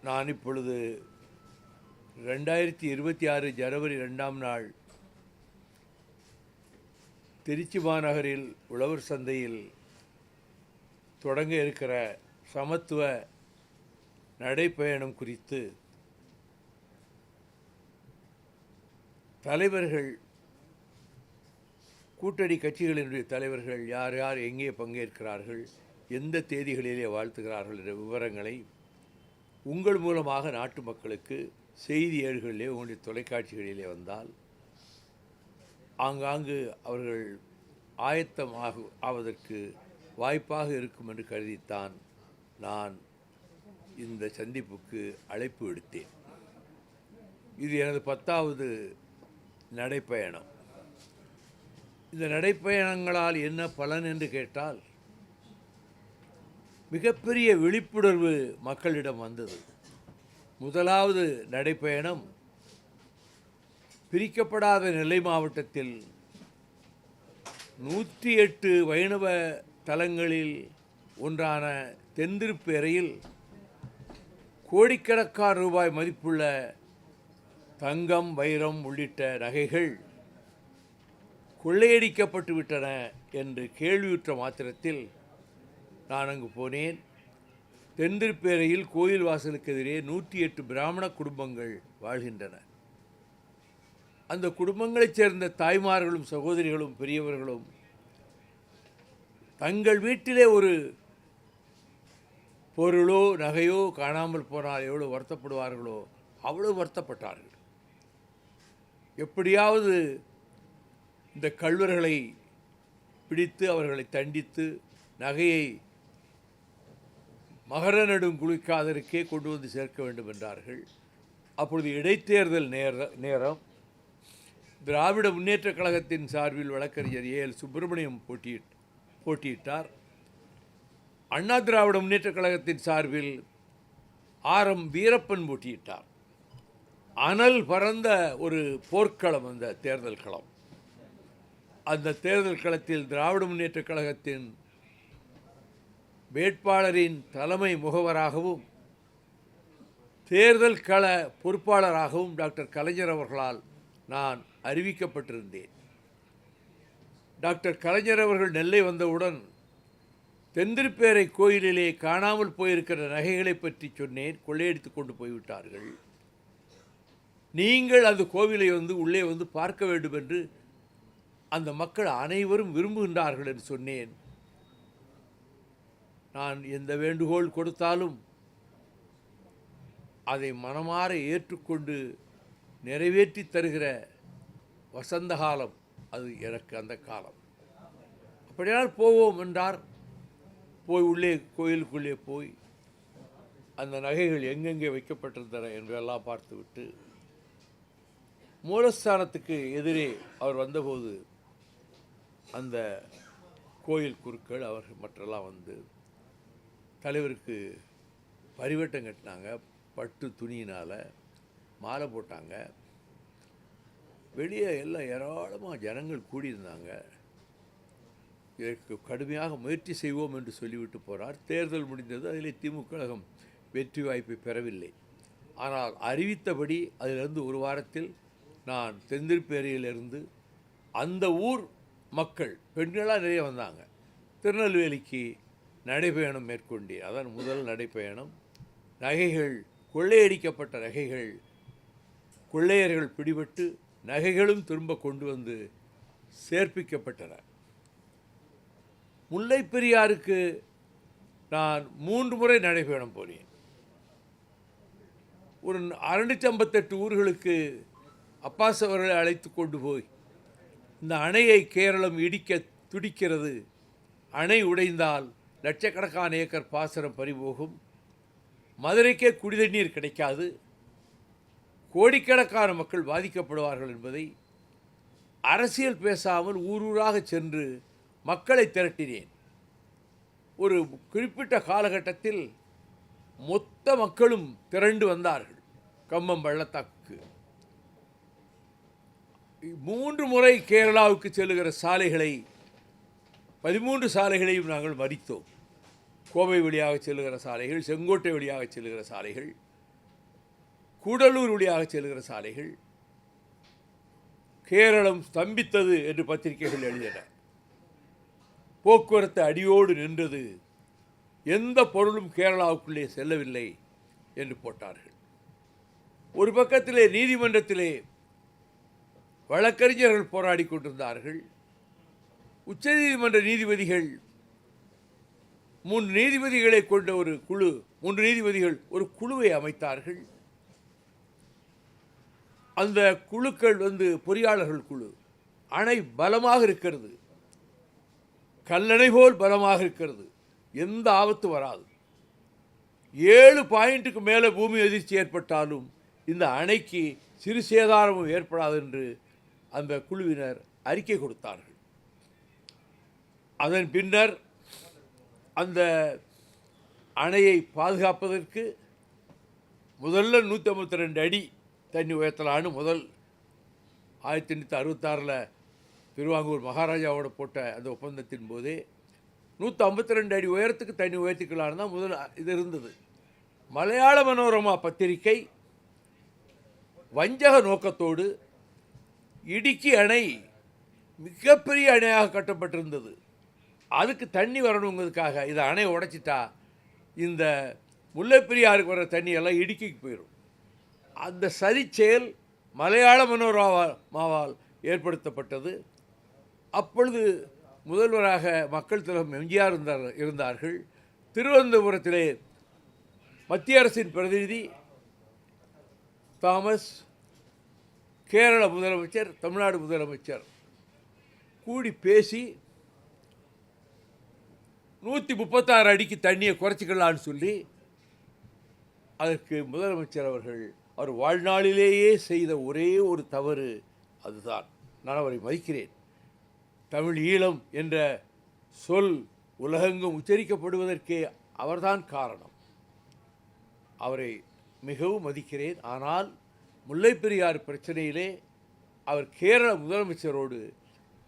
நான் இப்பொழுது 2026 ஜனவரி 2ஆம் நாள் திருச்சி மாநகரில் உழவர் சந்தையில் தொடங்க இருக்கிற சமத்துவ நடைப்பயணம் குறித்து தலைவர்கள், கூட்டணி கட்சிகளினுடைய தலைவர்கள் யார் யார் எங்கே பங்கேற்கிறார்கள், எந்த தேதிகளிலே வாழ்த்துகிறார்கள் என்ற விவரங்களை உங்கள் மூலமாக நாட்டு மக்களுக்கு செய்தி ஏடுகளிலே, உங்களுடைய தொலைக்காட்சிகளிலே வந்தால் ஆங்காங்கு அவர்கள் ஆவதற்கு வாய்ப்பாக இருக்கும் என்று கருதித்தான் நான் இந்த சந்திப்புக்கு அழைப்பு விடுத்தேன். இது எனது 10வது நடைப்பயணம். இந்த நடைப்பயணங்களால் என்ன பலன் என்று கேட்டால், மிகப்பெரிய விழிப்புணர்வு மக்களிடம் வந்தது. முதலாவது நடைப்பயணம் பிரிக்கப்படாத நெல்லை மாவட்டத்தில் 108 வைணவ தலங்களில் ஒன்றான தென்திருப்பேரையில் கோடிக்கணக்கான ரூபாய் மதிப்புள்ள தங்கம், வைரம் உள்ளிட்ட நகைகள் கொள்ளையடிக்கப்பட்டு விட்டன என்று கேள்வியுற்ற மாத்திரத்தில் நான் அங்கு போனேன். தென்திருப்பேரையில் கோயில் வாசலுக்கு எதிரே 108 பிராமண குடும்பங்கள் வாழ்கின்றன. அந்த குடும்பங்களைச் சேர்ந்த தாய்மார்களும் சகோதரிகளும் பெரியவர்களும் தங்கள் வீட்டிலே ஒரு பொருளோ நகையோ காணாமல் போனால் எவ்வளோ வருத்தப்படுவார்களோ அவ்வளோ வருத்தப்பட்டார்கள். எப்படியாவது இந்த கள்வர்களை பிடித்து அவர்களை தண்டித்து நகையை மகர நடும் குளிக்காதற்கே கொண்டு வந்து சேர்க்க வேண்டும் என்றார்கள். அப்பொழுது இடைத்தேர்தல் நேரம் திராவிட முன்னேற்றக் கழகத்தின் சார்பில் வழக்கறிஞர் ஏஎல் சுப்பிரமணியம் போட்டியிட்டார். அண்ணா திராவிட முன்னேற்றக் கழகத்தின் சார்பில் ஆர்.எம். வீரப்பன் போட்டியிட்டார். அனல் பறந்த ஒரு போர்க்களம் அந்த தேர்தல் களம். அந்த தேர்தல் களத்தில் திராவிட முன்னேற்றக் கழகத்தின் வேட்பாளரின் தலைமை முகவராகவும் தேர்தல் கள பொறுப்பாளராகவும் டாக்டர் கலைஞர் அவர்களால் நான் அறிவிக்கப்பட்டிருந்தேன். டாக்டர் கலைஞர் அவர்கள் நெல்லை வந்தவுடன் தென்திருப்பேரை கோயிலிலே காணாமல் போயிருக்கிற நகைகளை பற்றி சொன்னேன். கொள்ளையடித்து கொண்டு போய்விட்டார்கள், நீங்கள் அந்த கோவிலை உள்ளே வந்து பார்க்க வேண்டும் என்று அந்த மக்கள் அனைவரும் விரும்புகின்றார்கள் என்று சொன்னேன். நான் எந்த வேண்டுகோள் கொடுத்தாலும் அதை மனமாற ஏற்றுக்கொண்டு நிறைவேற்றி தருகிற வசந்த காலம் அது எனக்கு அந்த காலம். அப்படியானால் போவோம் என்றார். உள்ளே கோயிலுக்குள்ளே போய் அந்த நகைகள் எங்கெங்கே வைக்கப்பட்டிருந்தன என்றெல்லாம் பார்த்துவிட்டு மூலஸ்தானத்துக்கு எதிரே அவர் வந்தபோது அந்த கோயில் குருக்கள் அவர்கள் மற்றெல்லாம் வந்து தலைவருக்கு பரிவட்டம் கட்டினாங்க. பட்டு துணியினால் மாலை போட்டாங்க. வெளியே எல்லாம் ஏராளமாக ஜனங்கள் கூடியிருந்தாங்க. இதற்கு கடுமையாக முயற்சி செய்வோம் என்று சொல்லிவிட்டு போகிறார். தேர்தல் முடிந்தது. அதில் திமுக கழகம் வெற்றி வாய்ப்பை பெறவில்லை. ஆனால் அறிவித்தபடி அதிலிருந்து ஒரு வாரத்தில் நான் தென்திருப்பேரையிலிருந்து அந்த ஊர் மக்கள், பெண்களாக நிறைய வந்தாங்க, திருநெல்வேலிக்கு நடைப்பயணம் மேற்கொண்டேன். அதான் முதல் நடைப்பயணம். நகைகள், கொள்ளையடிக்கப்பட்ட நகைகள், கொள்ளையர்கள் பிடிபட்டு நகைகளும் திரும்ப கொண்டு வந்து சேர்ப்பிக்கப்பட்டன. முல்லை பெரியாருக்கு நான் 3 முறை நடைப்பயணம் போனேன். ஒரு 658 ஊர்களுக்கு அப்பாஸ் அவர்களை அழைத்து கொண்டு போய் இந்த அணையை கேரளம் இடிக்க துடிக்கிறது, அணை உடைந்தால் லட்சக்கணக்கான ஏக்கர் பாசனம் பறிபோகும், மதுரைக்கே குடிதண்ணீர் கிடைக்காது, கோடிக்கணக்கான மக்கள் பாதிக்கப்படுவார்கள் என்பதை அரசியல் பேசாமல் ஊரூராக சென்று மக்களை திரட்டினேன். ஒரு குறிப்பிட்ட காலகட்டத்தில் மொத்த மக்களும் திரண்டு வந்தார்கள் கம்பம் பள்ளத்தாக்குக்கு. 3 முறை கேரளாவுக்கு செல்லுகிற சாலைகளை 13 சாலைகளையும் நாங்கள் மறித்தோம். கோவை வழியாக செல்லுகிற சாலைகள், செங்கோட்டை வழியாக செல்லுகிற சாலைகள், கூடலூர் வழியாக செல்கிற சாலைகள் கேரளம் ஸ்தம்பித்தது என்று பத்திரிகைகள் எழுதின. போக்குவரத்து அடியோடு நின்றது, எந்த பொருளும் கேரளாவுக்குள்ளே செல்லவில்லை என்று போட்டார்கள். ஒரு பக்கத்திலே நீதிமன்றத்திலே வழக்கறிஞர்கள் போராடி கொண்டிருந்தார்கள். உச்சநீதிமன்ற நீதிபதிகள் 3 நீதிபதிகளை கொண்ட ஒரு குழு, 3 நீதிபதிகள் ஒரு குழுவை அமைத்தார்கள். அந்த குழுக்கள் பொறியாளர்கள் குழு. அணை பலமாக இருக்கிறது, கல்லணை போல் பலமாக இருக்கிறது, எந்த ஆபத்து வராது. 7 பாயிண்ட்டுக்கு மேலே பூமி அதிர்ச்சி ஏற்பட்டாலும் இந்த அணைக்கு சிறு சேதாரமும் ஏற்படாது என்று அந்த குழுவினர் அறிக்கை கொடுத்தார்கள். அதன் பின்னர் அந்த அணையை பாதுகாப்பதற்கு முதல்ல 152 அடி தண்ணி உயர்த்தலான்னு 1866 திருவாங்கூர் மகாராஜாவோட போட்ட அந்த ஒப்பந்தத்தின் போதே 152 அடி உயரத்துக்கு தண்ணி உயர்த்திக்கலான்னு தான் முதல் இது இருந்தது. மலையாள மனோரமா பத்திரிகை வஞ்சக நோக்கத்தோடு இடுக்கி அணை மிகப்பெரிய அணையாக கட்டப்பட்டிருந்தது, அதுக்கு தண்ணி வரணுங்கிறதுக்காக இதை அணை உடைச்சிட்டா இந்த முல்லைப்பெரியாருக்கு வர தண்ணியெல்லாம் இடுக்கிக்கு போயிடும். அந்த சதி செயல் மலையாள மனோரமாவால் ஏற்படுத்தப்பட்டது. அப்பொழுது முதல்வராக மக்கள் தலைவர் எம்ஜிஆர் இருந்தார்கள். திருவனந்தபுரத்திலே மத்திய அரசின் பிரதிநிதி தாமஸ், கேரள முதலமைச்சர், தமிழ்நாடு முதலமைச்சர் கூடி பேசி 136 அடிக்கு தண்ணியை குறைச்சிக்கலான்னு சொல்லி, அதற்கு முதலமைச்சர் அவர் வாழ்நாளிலேயே செய்த ஒரே ஒரு தவறு அதுதான். நான் அவரை மதிக்கிறேன். தமிழ் ஈழம் என்ற சொல் உலகெங்கும் உச்சரிக்கப்படுவதற்கே அவர்தான் காரணம். அவரை மிகவும் மதிக்கிறேன். ஆனால் முல்லைப்பெரியாறு பிரச்சனையிலே அவர் கேரள முதலமைச்சரோடு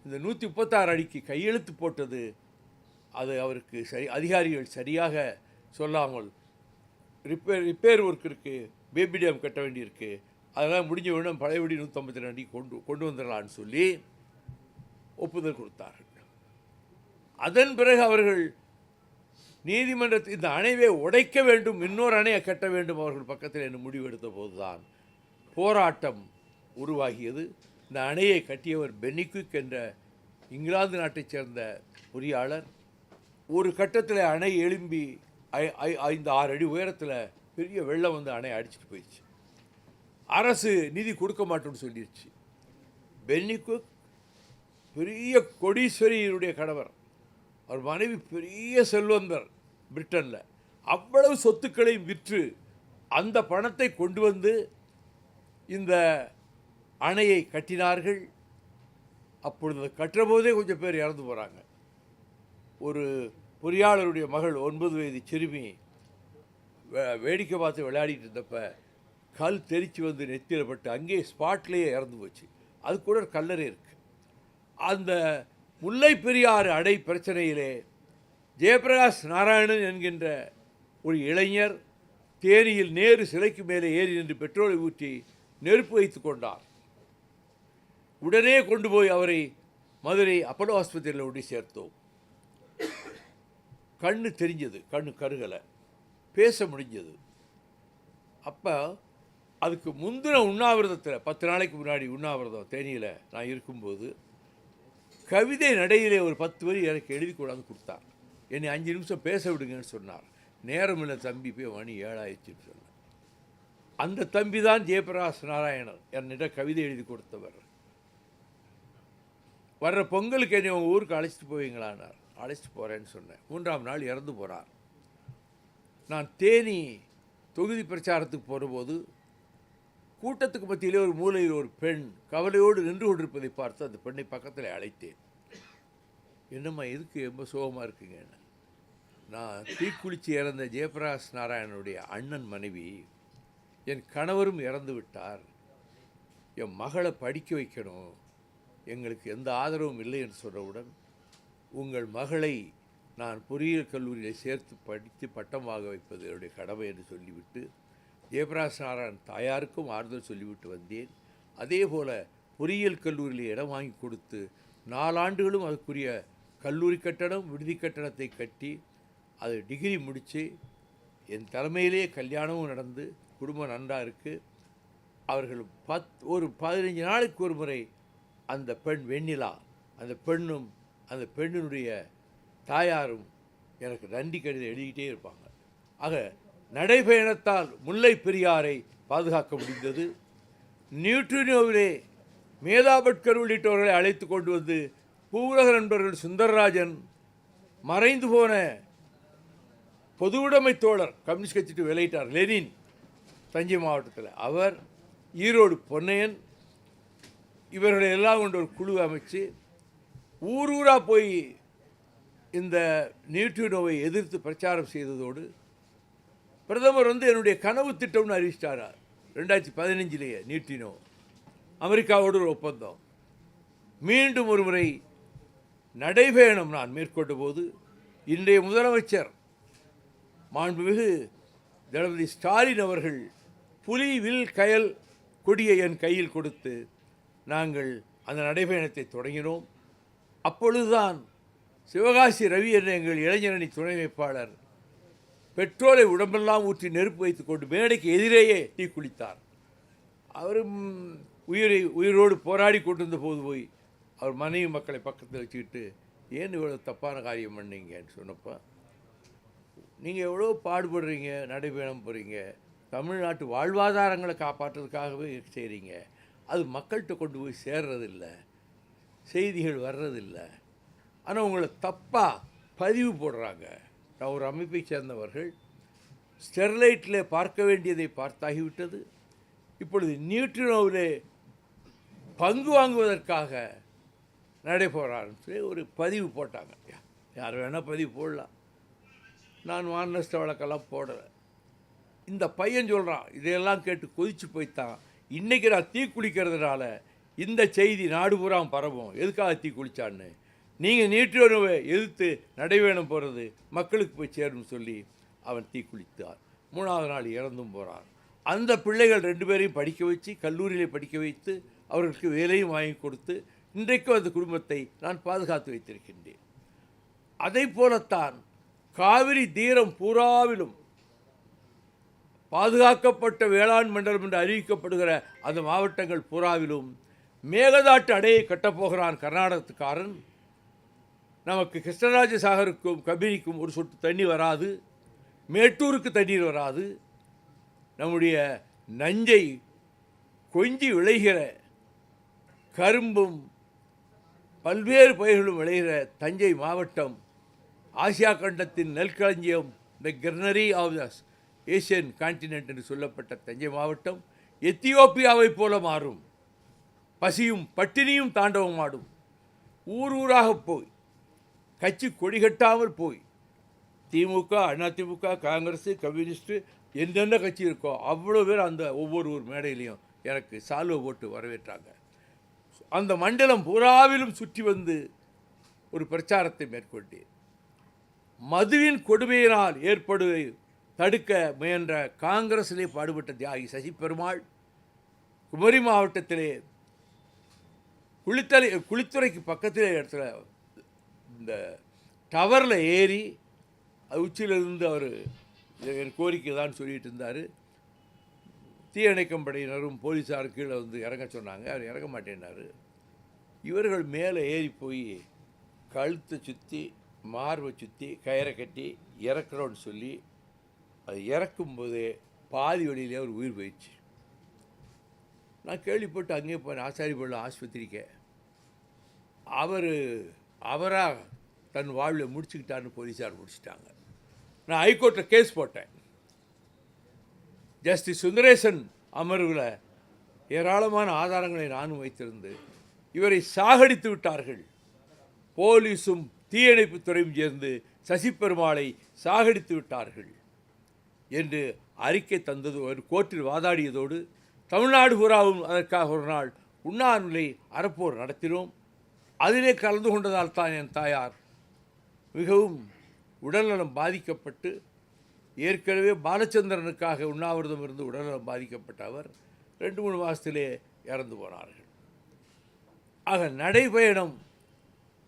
இந்த 136 அடிக்கு கையெழுத்து போட்டது, அது அவருக்கு அதிகாரிகள் சரியாக சொல்லாமல் ரிப்பேர் ஒர்க் இருக்குது, பேபி டேம் கட்ட வேண்டியிருக்கு, அதெல்லாம் முடிஞ்ச உடனே பழையபடி 152 அடி கொண்டு வந்துடலான்னு சொல்லி ஒப்புதல் கொடுத்தார்கள். அதன் பிறகு அவர்கள் நீதிமன்றத்தில் இந்த அணைவை உடைக்க வேண்டும், இன்னொரு அணையை கட்ட வேண்டும் அவர்கள் பக்கத்தில் என்று முடிவெடுத்த போதுதான் போராட்டம் உருவாகியது. இந்த அணையை கட்டியவர் பென்னிக்விக் என்ற இங்கிலாந்து நாட்டைச் சேர்ந்த பொறியாளர். ஒரு கட்டத்தில் அணை எழும்பி 5-6 அடி உயரத்தில் பெரிய வெள்ளம் அணை அடிச்சுட்டு போயிடுச்சு. அரசு நிதி கொடுக்க மாட்டோம்னு சொல்லிடுச்சு. பென்னிக்விக் பெரிய கொடீஸ்வரியினுடைய கணவர், அவர் மனைவி பெரிய செல்வந்தர் பிரிட்டனில். அவ்வளவு சொத்துக்களையும் விற்று அந்த பணத்தை கொண்டு வந்து இந்த அணையை கட்டினார்கள். அப்பொழுது கட்டுற போதே கொஞ்சம் பேர் இறந்து போகிறாங்க. ஒரு பொறியாளருடைய மகள் 9 வயது சிறுமி வேடிக்கை பார்த்து விளையாடிட்டு இருந்தப்ப கல் தெரிச்சு நெத்தியில் பட்டு அங்கேயே ஸ்பாட்லேயே இறந்து போச்சு. அது கூட கல்லறை இருக்குது. அந்த முல்லை பெரியாறு அணை பிரச்சனையிலே ஜெயபிரகாஷ் நாராயணன் என்கின்ற ஒரு இளைஞர் தேனியில் நேரு சிலைக்கு மேலே ஏறி நின்று பெட்ரோலை ஊற்றி நெருப்பு வைத்து கொண்டார். உடனே கொண்டு போய் அவரை மதுரை அப்போலோ ஆஸ்பத்திரியில் ஒட்டி சேர்த்தோம். கண்ணு தெரிஞ்சது, கண்ணு கருகலை, பேச முடிஞ்சது. அப்போ அதுக்கு முந்தின உண்ணாவிரதத்தில் 10 நாளைக்கு முன்னாடி உண்ணாவிரதம் தேனியில் நான் இருக்கும்போது கவிதை நடையிலே ஒரு 10 வரி எனக்கு எழுதி கொண்டாந்து கொடுத்தார். என்னை 5 நிமிஷம் பேச விடுங்கன்னு சொன்னார். நேரம் இல்லை தம்பி, போய் மணி 7 ஆயிடுச்சுன்னு சொன்னார். அந்த தம்பி தான் ஜெயபிரகாஷ் நாராயணன் என்னிடம் கவிதை எழுதி கொடுத்தவர். வர்ற பொங்கலுக்கு என்னை உங்கள் ஊருக்கு அழைச்சிட்டு போவீங்களான்னார். அழைச்சிட்டு போகிறேன்னு சொன்னேன். 3ஆம் நாள் இறந்து போகிறார். நான் தேனி தொகுதி பிரச்சாரத்துக்கு போகிறபோது கூட்டத்துக்கு மத்தியிலே ஒரு மூலையில் ஒரு பெண் கவலையோடு நின்று கொண்டிருப்பதை பார்த்து அந்த பெண்ணை பக்கத்தில் அழைத்தேன். என்னம்மா எதுக்கு ரொம்ப சோகமாக இருக்குங்க? நான் தீக்குளிச்சு இறந்த ஜெயபிரகாஷ் நாராயணனுடைய அண்ணன் மனைவி, என் கணவரும் இறந்து விட்டார், என் மகளை படிக்க வைக்கணும், எங்களுக்கு எந்த ஆதரவும் இல்லை என்று சொன்னவுடன், உங்கள் மகளை நான் பொறியியல் கல்லூரியில் சேர்த்து படித்து பட்டம் வாங்க வைப்பது என்னுடைய கடமை என்று சொல்லிவிட்டு ஜெயபிரகாஷ் நாராயண் தாயாருக்கும் ஆறுதல் சொல்லிவிட்டு வந்தேன். அதே போல் பொறியியல் கல்லூரியில் இடம் வாங்கி கொடுத்து 4 ஆண்டுகளும் அதுக்குரிய கல்லூரி கட்டணம் விடுதி கட்டணத்தை கட்டி அது டிகிரி முடித்து என் தலைமையிலே கல்யாணமும் நடந்து குடும்பம் நன்றாக இருக்குது. அவர்கள் ஒரு 15 நாளுக்கு ஒரு முறை அந்த பெண் வெண்ணிலா, அந்த பெண்ணும் அந்த பெண்ணினுடைய தாயாரும் எனக்கு நன்றி கடிதம் எழுதிக்கிட்டே இருப்பாங்க. ஆக நடைபயணத்தால் முல்லை பெரியாரை பாதுகாக்க முடிந்தது. நியூட்ரினோவிலே மேதா பட்கர் உள்ளிட்டவர்களை அழைத்து கொண்டு வந்து பூவுலக நண்பர்கள் சுந்தரராஜன், மறைந்து போன பொதுவுடைமை தோழர் கம்யூனிஸ்ட் கட்சிக்கு விளையிட்டார் லெனின் தஞ்சை மாவட்டத்தில், அவர் ஈரோடு பொன்னையன், இவர்களை எல்லாம் கொண்டு ஒரு குழு அமைச்சு ஊர் ஊராக போய் இந்த நியூட்ரினோவை எதிர்த்து பிரச்சாரம் செய்ததோடு பிரதமர் என்னுடைய கனவு திட்டம்னு அறிவிச்சிட்டார் 2015 நியூட்ரினோ அமெரிக்காவோடு ஒரு ஒப்பந்தம். மீண்டும் ஒரு முறை நடைபயணம் நான் மேற்கொண்ட போது இன்றைய முதலமைச்சர் மாண்புமிகு தளபதி ஸ்டாலின் அவர்கள் புலி வில் கயல் கொடியை என் கையில் கொடுத்து நாங்கள் அந்த நடைபயணத்தை தொடங்கினோம். அப்பொழுதுதான் சிவகாசி ரவி என்ற எங்கள் இளைஞரணி துணை வேட்பாளர் பெட்ரோலை உடம்பெல்லாம் ஊற்றி நெருப்பு வைத்துக்கொண்டு மேடைக்கு எதிரேயே தீக்குளித்தார். அவரும் உயிரோடு போராடி கொண்டிருந்த போது போய் அவர் மனைவி மக்களை பக்கத்தில் வச்சுக்கிட்டு ஏன் இவ்வளோ தப்பான காரியம் பண்ணீங்கன்னு சொன்னப்போ, நீங்கள் எவ்வளோ பாடுபடுறீங்க, நடைபயணம் போகிறீங்க, தமிழ்நாட்டு வாழ்வாதாரங்களை காப்பாற்றுறதுக்காகவே செய்கிறீங்க, அது மக்கள்கிட்ட கொண்டு போய் சேர்றதில்ல, செய்திகள் வர்றதில்லை, ஆனால் உங்களை தப்பாக பதிவு போடுறாங்க. நான் ஒரு அமைப்பை சேர்ந்தவர்கள், ஸ்டெர்லைட்டில் பார்க்க வேண்டியதை பார்த்தாகிவிட்டது, இப்பொழுது நியூட்ரினோவிலே பங்கு வாங்குவதற்காக நடைபெறான்னு சொல்லி ஒரு பதிவு போட்டாங்க. யார் வேணால் பதிவு போடலாம், நான் மாநஷ்ட வழக்கெல்லாம் போடலை. இந்த பையன் சொல்கிறான், இதையெல்லாம் கேட்டு கொதித்து போய்த்தான் இன்றைக்கி நான் தீ குளிக்கிறதுனால இந்த செய்தி நாடு பூரா பரவும், எதுக்காக தீ குளித்தான்னு, நீங்கள் நியூட்ரினோவை எதிர்த்து நடைபயணம் போகிறது மக்களுக்கு போய் சேரும்னு சொல்லி அவன் தீ குளித்தார். 3வது நாள் இறந்தும் போகிறார். அந்த பிள்ளைகள் 2 பேரையும் படிக்க வச்சு கல்லூரியிலே படிக்க வைத்து அவர்களுக்கு வேலையும் வாங்கி கொடுத்து இன்றைக்கும் அந்த குடும்பத்தை நான் பாதுகாத்து வைத்திருக்கின்றேன். அதை போலத்தான் காவிரி தீரம் பூராவிலும் பாதுகாக்கப்பட்ட வேளாண் மண்டலம் என்று அறிவிக்கப்படுகிற அந்த மாவட்டங்கள் பூராவிலும் மேகதாட்டு அணையை கட்டப்போகிறான் கர்நாடகத்துக்காரன். நமக்கு கிருஷ்ணராஜ சாகருக்கும் கபினிக்கும் ஒரு சொட்டு தண்ணி வராது, மேட்டூருக்கு தண்ணீர் வராது. நம்முடைய நஞ்சை கொஞ்சி விளைகிற கரும்பும் பல்வேறு பயிர்களும் விளைகிற தஞ்சை மாவட்டம் ஆசியா கண்டத்தின் நெல்களஞ்சியம், த கிரனரி ஆஃப் த ஏசியன் கான்டினென்ட் என்று சொல்லப்பட்ட தஞ்சை மாவட்டம் எத்தியோப்பியாவை போல மாறும். பசியும் பட்டினியும் தாண்டவம் ஆடும். ஊர் ஊராக போய் கட்சி கொடி கட்டாமல் போய் திமுக, அதிமுக, காங்கிரஸ், கம்யூனிஸ்ட்டு எந்தெந்த கட்சி இருக்கோ அவ்வளோ பேர் அந்த ஒவ்வொரு ஊர் மேடையிலையும் எனக்கு சால்வை போட்டு வரவேற்றாங்க. அந்த மண்டலம் பூராவிலும் சுற்றி வந்து ஒரு பிரச்சாரத்தை மேற்கொண்டேன். மதுவின் கொடுமையினால் ஏற்படுவதை தடுக்க முயன்ற காங்கிரஸிலே பாடுபட்ட தியாகி சசி பெருமாள் குமரி மாவட்டத்திலே குளித்துறைக்கு பக்கத்திலே இடத்துல இந்த டவரில் ஏறி அது உச்சியிலிருந்து அவர் என் கோரிக்கை தான் சொல்லிகிட்டு இருந்தார். தீயணைக்கும் படையினரும் போலீஸாரும் கீழே வந்து இறங்க சொன்னாங்க, அவர் இறங்க மாட்டேன்னார். இவர்கள் மேலே ஏறி போய் கழுத்தை சுற்றி மார்பை சுற்றி கயிறை கட்டி இறக்குறோன்னு சொல்லி அது இறக்கும்போதே பாதி வழியிலே அவர் உயிர் போயிடுச்சு. நான் கேள்விப்பட்டு அங்கேயே போனேன் ஆசாரிபள்ளம் ஆஸ்பத்திரிக்கு. அவராக தன் வாழ்வில் முடிச்சுக்கிட்டான்னு போலீஸார் முடிச்சிட்டாங்க. நான் ஹைகோர்ட்டில் கேஸ் போட்டேன். ஜஸ்டிஸ் சுந்தரேசன் அமர்வில் ஏராளமான ஆதாரங்களை நானும் வைத்திருந்து இவரை சாகடித்து விட்டார்கள், போலீஸும் தீயணைப்புத் துறையும் சேர்ந்து சசி பெருமாளை சாகடித்து விட்டார்கள் என்று அறிக்கை தந்தது ஒரு கோர்ட்டில் வாதாடியதோடு தமிழ்நாடு பூராவும் அதற்காக ஒரு நாள் உண்ணாநிலை அறப்போர் நடத்தினோம். அதிலே கலந்து கொண்டதால் தான் என் தாயார் மிகவும் உடல்நலம் பாதிக்கப்பட்டு ஏற்கனவே பாலச்சந்திரனுக்காக உண்ணாவிரதம் இருந்து உடல்நலம் பாதிக்கப்பட்ட அவர் 2-3 மாதத்திலே இறந்து போனார்கள். ஆக நடைபயணம்,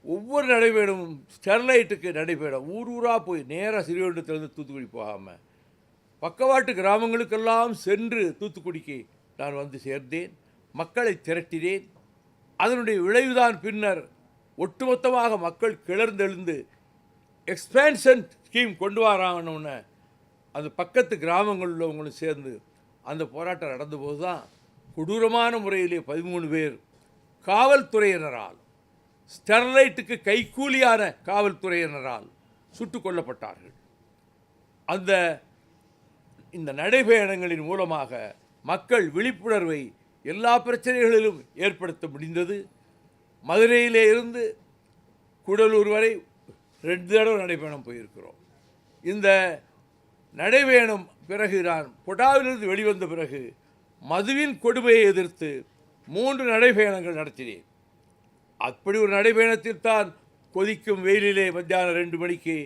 ஒவ்வொரு நடைபயணமும் ஸ்டெர்லைட்டுக்கு நடைபயணம், ஊர் ஊராக போய் நேராக ஸ்ரீவைகுண்டத்திலிருந்து தூத்துக்குடி போகாமல் பக்கவாட்டு கிராமங்களுக்கெல்லாம் சென்று தூத்துக்குடிக்கு நான் வந்து சேர்ந்தேன். மக்களை திரட்டினேன். அதனுடைய விளைவுதான் பின்னர் ஒட்டுமொத்தமாக மக்கள் கிளர்ந்தெழுந்து எக்ஸ்பேன்ஷன் ஸ்கீம் கொண்டு வராங்கன்னு அந்த பக்கத்து கிராமங்களில் உள்ளவங்களும் சேர்ந்து அந்த போராட்டம் நடந்தபோது தான் கொடூரமான முறையிலே 13 பேர் காவல்துறையினரால், ஸ்டெர்லைட்டுக்கு கைக்கூலியான காவல்துறையினரால் சுட்டுக் கொல்லப்பட்டார்கள். இந்த நடைபயணங்களின் மூலமாக மக்கள் விழிப்புணர்வை எல்லா பிரச்சனைகளிலும் ஏற்படுத்த முடிந்தது. மதுரையிலே இருந்து கூடலூர் வரை 2 தடவை நடைபயணம் போயிருக்கிறோம். இந்த நடைபயணம் பிறகு நான் பொட்டாவிலிருந்து வெளிவந்த பிறகு மதுவின் கொடுமையை எதிர்த்து 3 நடைபயணங்கள் நடத்தினேன். அப்படி ஒரு நடைபயணத்தில் தான் கொதிக்கும் வெயிலிலே மத்தியானம் 2 மணிக்கு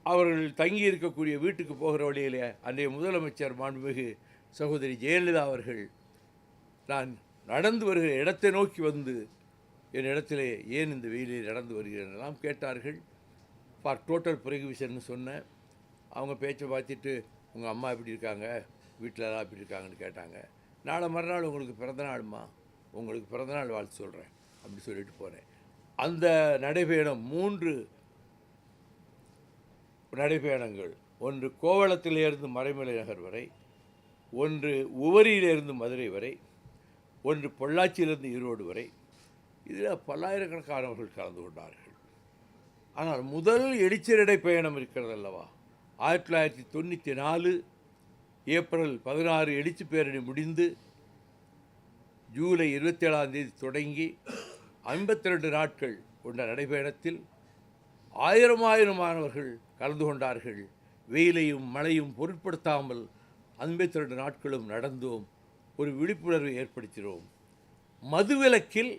அவர்கள் தங்கி இருக்கக்கூடிய வீட்டுக்கு போகிற வழியிலே அன்றைய முதலமைச்சர் மாண்புமிகு சகோதரி ஜெயலலிதா அவர்கள் நான் நடந்து வருகிற இடத்தை நோக்கி வந்து என் இடத்திலே ஏன் இந்த வெயிலில் நடந்து வருகிறேன் கேட்டார்கள். ஃபார் டோட்டல் ப்ரிவிஷன் சொன்னேன். அவங்க பேச்சை பார்த்துட்டு உங்கள் அம்மா எப்படி இருக்காங்க, வீட்டில் எல்லாம் எப்படி இருக்காங்கன்னு கேட்டாங்க. நாளை மறுநாள் உங்களுக்கு பிறந்தநாளுமா, உங்களுக்கு பிறந்தநாள் வாழ்த்து சொல்கிறேன் அப்படி சொல்லிட்டு போனேன். அந்த நடைபயணம் 3 நடைபயணங்கள், ஒன்று கோவளத்திலிருந்து மறைமலை நகர் வரை, ஒன்று உவரியிலிருந்து மதுரை வரை, ஒன்று பொள்ளாச்சியிலிருந்து ஈரோடு வரை. இதில் பல்லாயிரக்கணக்கானவர்கள் கலந்து கொண்டார்கள். ஆனால் முதல் எழுச்சி நடைப்பயணம் இருக்கிறது அல்லவா, 1994 ஏப்ரல் 16 எழுச்சி பேரணி முடிந்து ஜூலை 27 தொடங்கி 52 நாட்கள் கொண்ட நடைபயணத்தில் ஆயிரமானவர்கள் கலந்து கொண்டார்கள். வெயிலையும் மழையும் பொருட்படுத்தாமல் 52 நாட்களும் நடந்தோம். ஒரு விழிப்புணர்வை ஏற்படுத்தினோம். மதுவிலக்கில்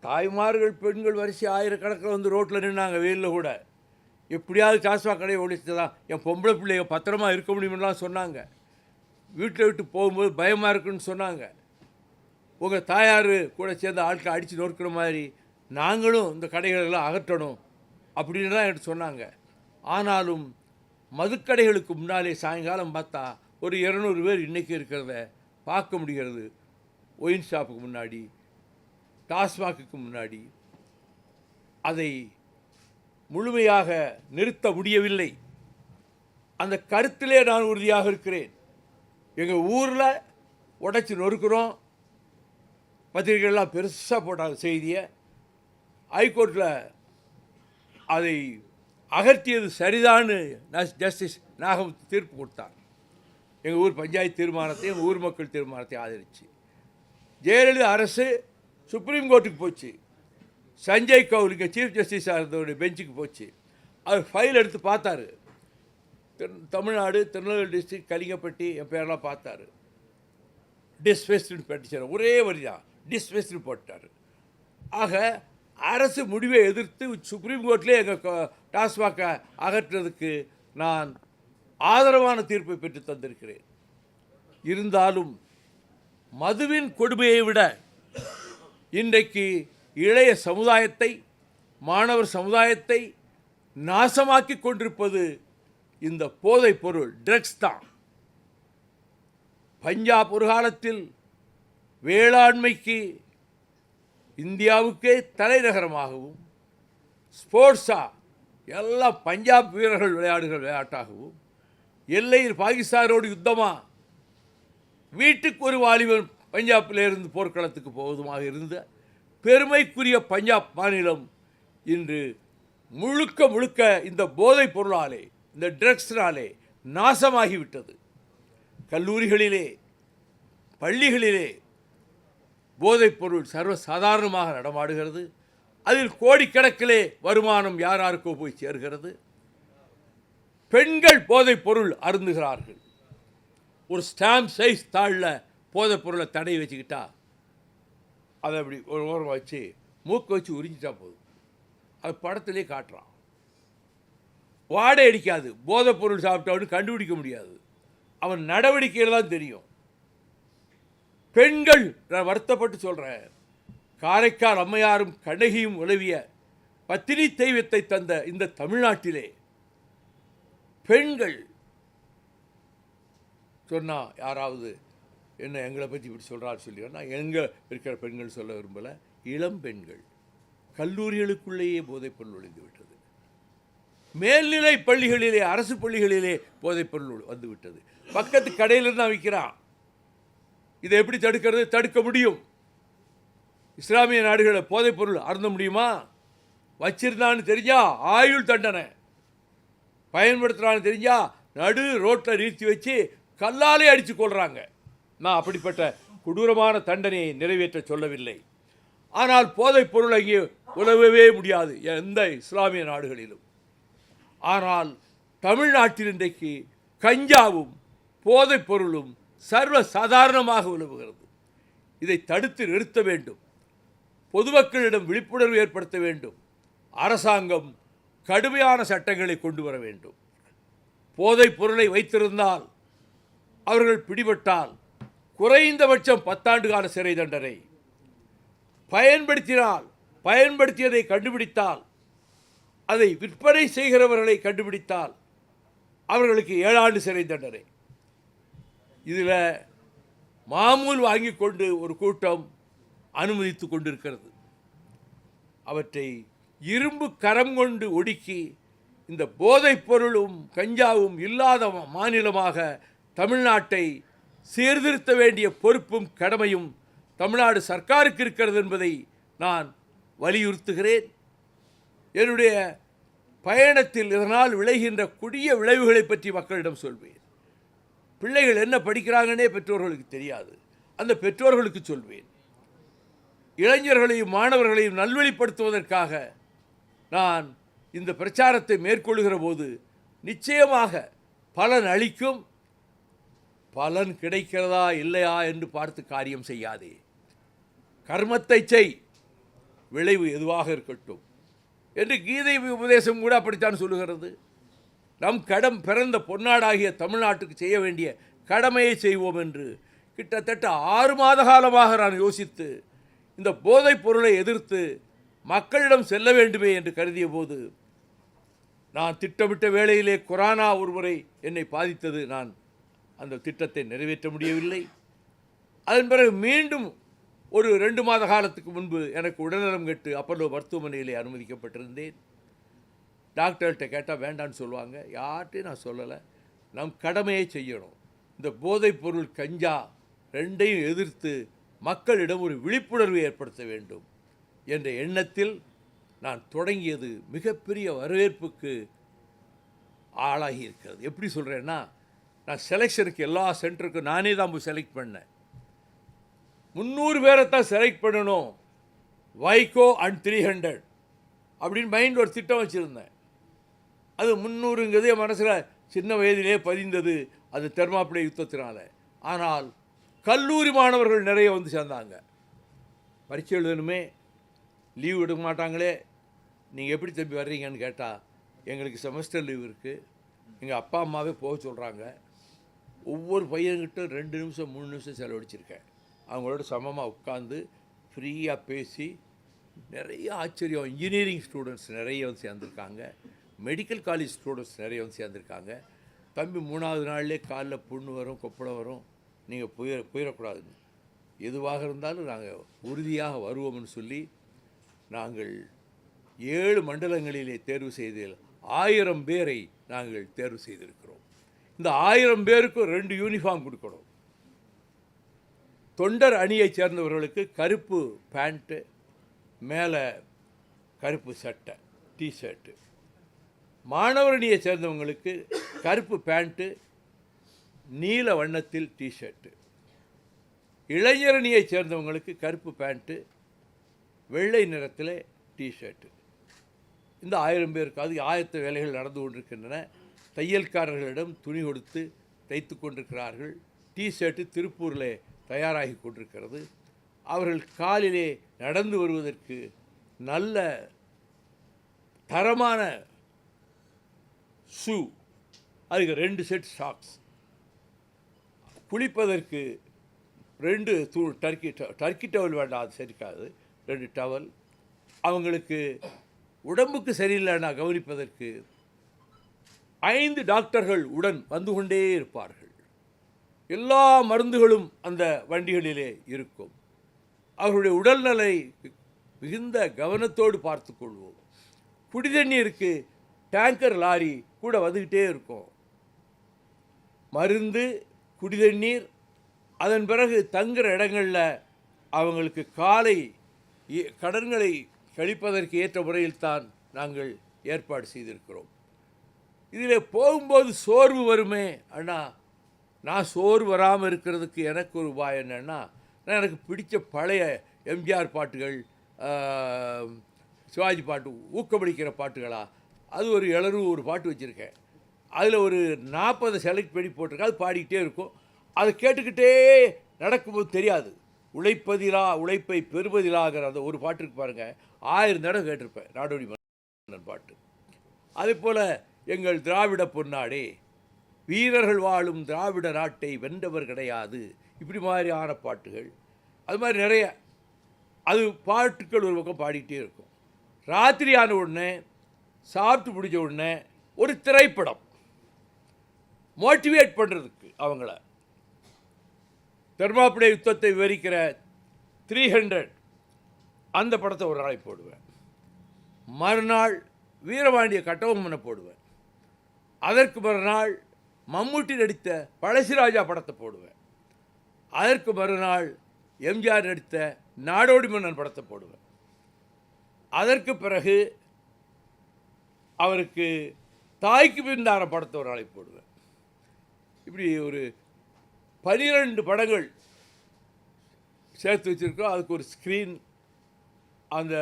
தாய்மார்கள் பெண்கள் வரிசை ஆயிரக்கணக்கில் வந்து ரோட்டில் நின்னாங்க. வெயிலில் கூட எப்படியாவது டாஸ்மாக் கடையை ஒழிச்சுதான் என் பொம்பளை பிள்ளைய பத்திரமா இருக்க முடியுமெல்லாம் சொன்னாங்க. வீட்டை விட்டு போகும்போது பயமாக இருக்குன்னு சொன்னாங்க. உங்கள் தாயார் கூட சேர்ந்த ஆட்களை அடித்து நொறுக்கிற மாதிரி நாங்களும் இந்த கடைகளெல்லாம் அகற்றணும் அப்படின்னு தான் என்கிட்ட சொன்னாங்க. ஆனாலும் மதுக்கடைகளுக்கு முன்னாலே சாயங்காலம் பார்த்தா ஒரு 200 பேர் இன்றைக்கி இருக்கிறத பார்க்க முடிகிறது. ஒயின் ஷாப்புக்கு முன்னாடி, டாஸ்மாக்கு முன்னாடி. அதை முழுமையாக நிறுத்த முடியவில்லை. அந்த கருத்திலே நான் உறுதியாக இருக்கிறேன். எங்கள் ஊரில் உடைச்சி நொறுக்கிறோம், பத்திரிகைகள்லாம் பெருசாக போட்டாங்க செய்தியை. ஹைகோர்ட்டில் அதை அகற்றியது சரிதான்னு ஜஸ்டிஸ் நாகமுத்து தீர்ப்பு கொடுத்தார். எங்கள் ஊர் பஞ்சாயத்து தீர்மானத்தை, எங்கள் ஊர் மக்கள் தீர்மானத்தை ஆதரிச்சு ஜெயலலிதா அரசு சுப்ரீம் கோர்ட்டுக்கு போச்சு. சஞ்சய் கவுல் இங்கே சீஃப் ஜஸ்டிஸாக இருந்தவருடைய பெஞ்சுக்கு போச்சு. அவர் ஃபைல் எடுத்து பார்த்தாரு. தமிழ்நாடு, திருநெல்வேலி டிஸ்ட்ரிக்ட், கலிங்கப்பட்டி என் பேரெல்லாம் பார்த்தாரு. டிஸ்மிஸ்டு பெட்டிஷன் ஒரே வரி தான், டிஸ்மிஸ்டு போட்டார். ஆக அரசு முடிவை எதிர்த்து சுப்ரீம் கோர்ட்லேயே எங்கள் டாஸ்மாகை அகற்றுறதுக்கு நான் ஆதரவான தீர்ப்பை பெற்று தந்திருக்கிறேன். இருந்தாலும் மதுவின் கொடுமையை விட இன்றைக்கு இளைய சமுதாயத்தை, மாணவர் சமுதாயத்தை நாசமாக்கி கொண்டிருப்பது இந்த போதைப் பொருள், ட்ரக்ஸ் தான். பஞ்சாப் ஒரு காலத்தில் வேளாண்மைக்கு இந்தியாவுக்கே தலைநகரமாகவும், ஸ்போர்ட்ஸாக எல்லாம் பஞ்சாப் வீரர்கள் விளையாடுகிற விளையாட்டாகவும், எல்லையில் பாகிஸ்தானோடு யுத்தமாக வீட்டுக்கு ஒரு வாலிபன் பஞ்சாபிலிருந்து போர்க்களத்துக்கு போவதுமாக இருந்த பெருமைக்குரிய பஞ்சாப் மாநிலம் இன்று முழுக்க முழுக்க இந்த போதைப் பொருளாலே, இந்த ட்ரக்ஸ்னாலே நாசமாகிவிட்டது. கல்லூரிகளிலே, பள்ளிகளிலே போதைப் பொருள் சர்வசாதாரணமாக நடமாடுகிறது. அதில் கோடிக்கணக்கிலே வருமானம் யாருக்கோ போய் சேர்கிறது. பெண்கள் போதைப் பொருள் அருந்துகிறார்கள். ஒரு ஸ்டாம்ப் சைஸ் தாளில் போதைப் பொருளை தடை வச்சுக்கிட்டா அதை அப்படி ஒரு ஓரம் வச்சு மூக்கை வச்சு உறிஞ்சிட்டா போதும். அது படத்திலே காட்டுறான். வாடை அடிக்காது. போதைப் பொருள் சாப்பிட்டவனு கண்டுபிடிக்க முடியாது. அவன் நடவடிக்கையில் தான் தெரியும். பெண்கள், நான் வருத்தப்பட்டு சொல்கிறேன், காரைக்கால் அம்மையாரும் கண்ணகியும் உலவிய பத்தினி தெய்வத்தை தந்த இந்த தமிழ்நாட்டிலே பெண்கள் சொன்னால் யாராவது என்ன எங்களை பற்றி இப்படி சொல்கிறார் சொல்லி, நான் எங்கே இருக்கிற பெண்கள் சொல்ல விரும்பலை. இளம் பெண்கள் கல்லூரிகளுக்குள்ளேயே போதைப்பொருள் நுழைந்து விட்டது. மேல்நிலை பள்ளிகளிலே, அரசு பள்ளிகளிலே போதைப்பொருள் வந்து விட்டது. பக்கத்து கடையில் தான் விற்கிறான். இதை எப்படி தடுக்கிறது? தடுக்க முடியும். இஸ்லாமிய நாடுகளில் போதைப்பொருள் அருந்த முடியுமா? வச்சிருந்தான்னு தெரிஞ்சா ஆயுள் தண்டனை, பயன்படுத்துகிறான்னு தெரிஞ்சா நடு ரோட்டில் நிறுத்தி வச்சு கல்லாலே அடித்து கொள்கிறாங்க. நான் அப்படிப்பட்ட கொடூரமான தண்டனையை நிறைவேற்ற சொல்லவில்லை. ஆனால் போதைப் பொருள் அங்கே உலவவே முடியாது எந்த இஸ்லாமிய நாடுகளிலும். ஆனால் தமிழ்நாட்டில் இன்றைக்கு கஞ்சாவும் போதைப் பொருளும் சர்வ சாதாரணமாக உலவுகிறது. இதை தடுத்து நிறுத்த வேண்டும். பொதுமக்களிடம் விழிப்புணர்வு ஏற்படுத்த வேண்டும். அரசாங்கம் கடுமையான சட்டங்களை கொண்டு வர வேண்டும். போதைப் பொருளை வைத்திருந்தால், அவர்கள் பிடிபட்டால் குறைந்தபட்சம் 10 ஆண்டு கால சிறை தண்டனை, பயன்படுத்தியதை கண்டுபிடித்தால், அதை விற்பனை செய்கிறவர்களை கண்டுபிடித்தால் அவர்களுக்கு 7 ஆண்டு சிறை தண்டனை. இதில் மாமூல் வாங்கி கொண்டு ஒரு கூட்டம் அனுமதித்து கொண்டிருக்கிறது. அவற்றை இரும்பு கரம் கொண்டு ஒடுக்கி இந்த போதைப் பொருளும் கஞ்சாவும் இல்லாத மாநிலமாக தமிழ்நாட்டை சீர்திருத்த வேண்டிய பொறுப்பும் கடமையும் தமிழ்நாடு சர்க்காருக்கு இருக்கிறது என்பதை நான் வலியுறுத்துகிறேன். என்னுடைய பயணத்தில் இதனால் விளைகின்ற கொடிய விளைவுகளை பற்றி மக்களிடம் சொல்வேன். பிள்ளைகள் என்ன படிக்கிறாங்கன்னே பெற்றோர்களுக்கு தெரியாது. அந்த பெற்றோர்களுக்கு சொல்வேன். இளைஞர்களையும் மாணவர்களையும் நல்வழிப்படுத்துவதற்காக நான் இந்த பிரச்சாரத்தை மேற்கொள்கிற போது நிச்சயமாக பலன் அளிக்கும். பலன் கிடைக்கிறதா இல்லையா என்று பார்த்து காரியம் செய்யாதே. கர்மத்தை செய், விளைவு எதுவாக இருக்கட்டும் என்று கீதை உபதேசம் கூட அப்படித்தான் சொல்லுகிறது. நம் பிறந்த பொன்னாடாகிய தமிழ்நாட்டுக்கு செய்ய வேண்டிய கடமையை செய்வோம் என்று கிட்டத்தட்ட 6 மாத காலமாக நான் யோசித்து இந்த போதைப் பொருளை எதிர்த்து மக்களிடம் செல்ல வேண்டுமே என்று கருதிய போது, நான் திட்டமிட்ட வேளையிலே கொரோனா ஒருமுறை என்னை பாதித்தது. நான் அந்த திட்டத்தை நிறைவேற்ற முடியவில்லை. அதன் பிறகு மீண்டும் ஒரு 2 மாத காலத்துக்கு முன்பு எனக்கு உடல்நலம் கெட்டு அப்பல்லோ மருத்துவமனையிலே அனுமதிக்கப்பட்டிருந்தேன். டாக்டர்கிட்ட கேட்டால் வேண்டான்னு சொல்லுவாங்க. யார்கிட்டையும் நான் சொல்லலை. நம் கடமையை செய்யணும். இந்த போதைப் பொருள் கஞ்சா ரெண்டையும் எதிர்த்து மக்களிடம் ஒரு விழிப்புணர்வு ஏற்படுத்த வேண்டும் என்ற எண்ணத்தில் நான் தொடங்கியது மிகப்பெரிய வரவேற்புக்கு ஆளாகி இருக்கிறது. எப்படி சொல்கிறேன்னா, நான் செலெக்ஷனுக்கு எல்லா சென்டருக்கும் நானே தான் போய் செலக்ட் பண்ணேன். 300 பேரை தான் செலக்ட் பண்ணணும், வைகோ அண்ட் 300 அப்படின்னு மைண்ட் ஒரு திட்டம் வச்சுருந்தேன். அது 300ங்கிறது என் மனசில் சின்ன வயதிலே பதிந்தது, அது தெர்மாப்பிளை யுத்தத்தினால. ஆனால் கல்லூரி மாணவர்கள் நிறைய வந்து சேர்ந்தாங்க. பரீட்சை எழுதணுமே, லீவ் எடுக்க மாட்டாங்களே, நீங்கள் எப்படி தம்பி வர்றீங்கன்னு கேட்டால், எங்களுக்கு செமஸ்டர் லீவ் இருக்குது, எங்கள் அப்பா அம்மாவே போக சொல்கிறாங்க. ஒவ்வொரு பையன்கிட்ட 2 நிமிஷம் 3 நிமிஷம் செலவழிச்சிருக்கேன். அவங்களோட சமமாக உட்காந்து ஃப்ரீயாக பேசி நிறைய ஆச்சரியம். இன்ஜினியரிங் ஸ்டூடெண்ட்ஸ் நிறைய வந்து சேர்ந்துருக்காங்க, மெடிக்கல் காலேஜ் ஸ்டூடெண்ட்ஸ் நிறைய வந்து சேர்ந்துருக்காங்க. தம்பி 3வது நாள்லேயே காலில் புண்ணு வரும், கொப்பளம் வரும், நீங்கள் போயிடக்கூடாதுன்னு. எதுவாக இருந்தாலும் நாங்கள் உறுதியாக வருவோம்னு சொல்லி நாங்கள் 7 மண்டலங்களிலே தேர்வு செய்ததில் 1000 பேரை நாங்கள் தேர்வு செய்திருக்கிறோம். இந்த 1000 பேருக்கும் 2 யூனிஃபார்ம் கொடுக்கணும். தொண்டர் அணியைச் சேர்ந்தவர்களுக்கு கருப்பு பேண்ட்டு, மேலே கருப்பு சட்டை டிஷர்ட்டு. மாணவர் அணியை சேர்ந்தவங்களுக்கு கருப்பு பேண்ட்டு, நீல வண்ணத்தில் டிஷர்ட்டு. இளைஞர் அணியை சேர்ந்தவங்களுக்கு கருப்பு பேண்ட்டு, வெள்ளை நிறத்தில் டிஷர்ட்டு. இந்த 1000 பேருக்கு அது ஆயத்த வேலைகள் நடந்து கொண்டிருக்கின்றன. தையல்காரர்களிடம் துணி கொடுத்து தைத்து கொண்டிருக்கிறார்கள். டிஷர்ட்டு திருப்பூரில் தயாராகி கொண்டிருக்கிறது. அவர்கள் காலிலே நடந்து வருவதற்கு நல்ல தரமான ஷூ, அதுக்கு 2 செட் சாக்ஸ், குளிப்பதற்கு 2 தூள் டர்க்கி டவல் வேண்டாம், அது சரிக்காது, 2 டவல், அவங்களுக்கு உடம்புக்கு சரியில்லைன்னா கவனிப்பதற்கு 5 டாக்டர்கள் உடன் வந்து கொண்டே இருப்பார்கள். எல்லா மருந்துகளும் அந்த வண்டிகளிலே இருக்கும். அவர்களுடைய உடல்நலை மிகுந்த கவனத்தோடு பார்த்து கொள்வோம். குடிதண்ணீருக்கு டேங்கர் லாரி கூட வந்துக்கிட்டே இருக்கும். மருந்து, குடிதண்ணீர், அதன் பிறகு தங்குற இடங்களில் அவங்களுக்கு காலை கடன்களை கழிப்பதற்கு ஏற்ற முறையில்தான் நாங்கள் ஏற்பாடு செய்திருக்கிறோம். இதில் போகும்போது சோர்வு வருமே அண்ணா, நான் சோர்வு வராமல் இருக்கிறதுக்கு எனக்கு ஒரு உபாயம் என்னென்னா, நான் எனக்கு பிடித்த பழைய எம்ஜிஆர் பாட்டுகள், சிவாஜி பாட்டு, ஊக்கமளிக்கிற பாட்டுகளா, அது ஒரு 700 பாட்டு வச்சுருக்கேன். அதில் ஒரு 40 செலக்ட் பண்ணி போட்டிருக்கேன். அது பாடிக்கிட்டே இருக்கும். அதை கேட்டுக்கிட்டே நடக்கும்போது தெரியாது. உழைப்பை பெறுவதிலாகிற அந்த ஒரு பாட்டு இருக்கு பாருங்கள், 1000 தடவை கேட்டிருப்பேன், நாடோடி மன்னன் பாட்டு. அதே போல் எங்கள் திராவிட பொன்னாடே, வீரர்கள் வாழும் திராவிட நாட்டை வென்றவர் கிடையாது, இப்படி மாதிரியான பாட்டுகள், அது மாதிரி நிறைய அது பாட்டுக்கள் ஒரு பக்கம் பாடிக்கிட்டே இருக்கும். ராத்திரி ஆன உடனே, சாப்பிட்டு பிடிச்ச உடனே ஒரு திரைப்படம் மோட்டிவேட் பண்ணுறதுக்கு அவங்கள, தெர்மாப்பிளை யுத்தத்தை விவரிக்கிற 300 அந்த படத்தை ஒரு நாளைக்கு போடுவேன். மறுநாள் வீரபாண்டிய கட்டபொம்மனை போடுவேன். அதற்கு மறுநாள் மம்முட்டி நடித்த பழசிராஜா படத்தை போடுவேன். அதற்கு மறுநாள் எம்ஜிஆர் நடித்த நாடோடி மன்னன் படத்தை போடுவேன். அதற்கு பிறகு அவருக்கு தாய்க்கு பிந்தார படத்தை ஒரு நாளைக்கு போடுவேன். இப்படி ஒரு 12 படங்கள் சேர்த்து வச்சுருக்கோம். அதுக்கு ஒரு ஸ்க்ரீன், அந்த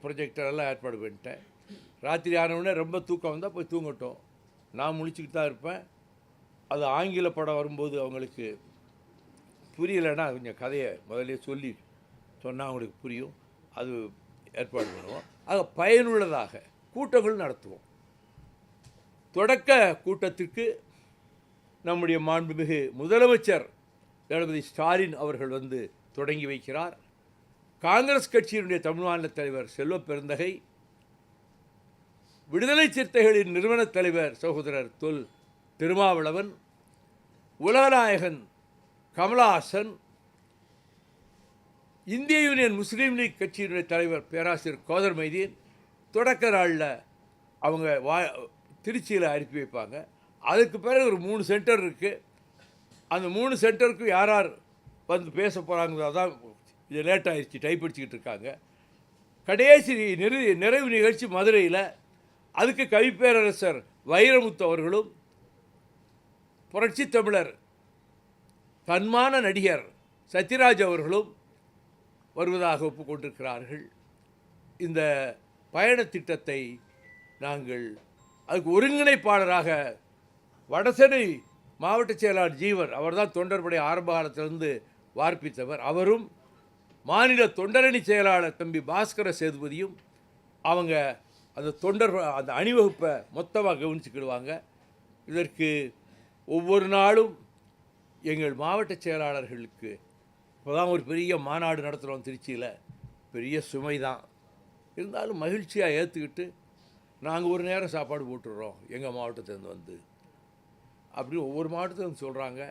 ப்ரொஜெக்டர் எல்லாம் ஏற்பாடு பண்ணிட்டேன். ராத்திரி ஆனவுடனே ரொம்ப தூக்கம் வந்தால் போய் தூங்கட்டும், நான் முழிச்சுக்கிட்டு தான் இருப்பேன். அது ஆங்கில படம் வரும்போது அவங்களுக்கு புரியலைன்னா கொஞ்சம் கதையை முதலே சொன்னால் அவங்களுக்கு புரியும். அது ஏற்பாடு பண்ணுவோம். ஆக பயனுள்ளதாக கூட்டங்கள் நடத்துவோம். தொடக்க கூட்டத்திற்கு நம்முடைய மாண்புமிகு முதலமைச்சர் தளபதி ஸ்டாலின் அவர்கள் வந்து தொடங்கி வைக்கிறார். காங்கிரஸ் கட்சியினுடைய தமிழ் மாநில தலைவர் செல்வ பெருந்தகை, விடுதலை சிறுத்தைகளின் நிறுவன தலைவர் சகோதரர் தொல் திருமாவளவன், உலகநாயகன் கமலஹாசன், இந்திய யூனியன் முஸ்லீம் லீக் கட்சியினுடைய தலைவர் பேராசிரியர் கோதர் மைதீன் தொடக்க நாளில் அவங்க திருச்சியில் அனுப்பி வைப்பாங்க. அதுக்கு பிறகு ஒரு 3 சென்டர் இருக்குது. அந்த 3 சென்டருக்கு யார் யார் வந்து பேச போகிறாங்க, அதான் இது லேட் ஆகிடுச்சு, டைப் அடிச்சுக்கிட்டு இருக்காங்க. கடைசி நிறைவு நிகழ்ச்சி மதுரையில். அதுக்கு கவிப்பேரரசர் வைரமுத்து அவர்களும் புரட்சி தமிழர் தன்மான நடிகர் சத்யராஜ் அவர்களும் வருவதாக ஒப்புக்கொண்டிருக்கிறார்கள். இந்த பயண திட்டத்தை நாங்கள் அதுக்கு ஒருங்கிணைப்பாளராக வடசென்னை மாவட்ட செயலாளர் ஜீவன், அவர் தான் தொண்டர்படை ஆரம்ப காலத்திலிருந்து வார்ப்பித்தவர், அவரும் மாநில தொண்டரணி செயலாளர் தம்பி பாஸ்கர சேதுபதியும் அவங்க அந்த அணிவகுப்பை மொத்தமாக கவனிச்சுக்கிடுவாங்க. இதற்கு ஒவ்வொரு நாளும் எங்கள் மாவட்ட செயலாளர்களுக்கு இப்போ தான் ஒரு பெரிய மாநாடு நடத்துகிறோம் திருச்சியில், பெரிய சுமை தான் இருந்தாலும் மகிழ்ச்சியாக ஏற்றுக்கிட்டு நாங்கள் ஒரு நேரம் சாப்பாடு போட்டுடுறோம் எங்கள் மாவட்டத்திலேருந்து வந்து, அப்படி ஒவ்வொரு மாவட்டத்திலும் சொல்கிறாங்க.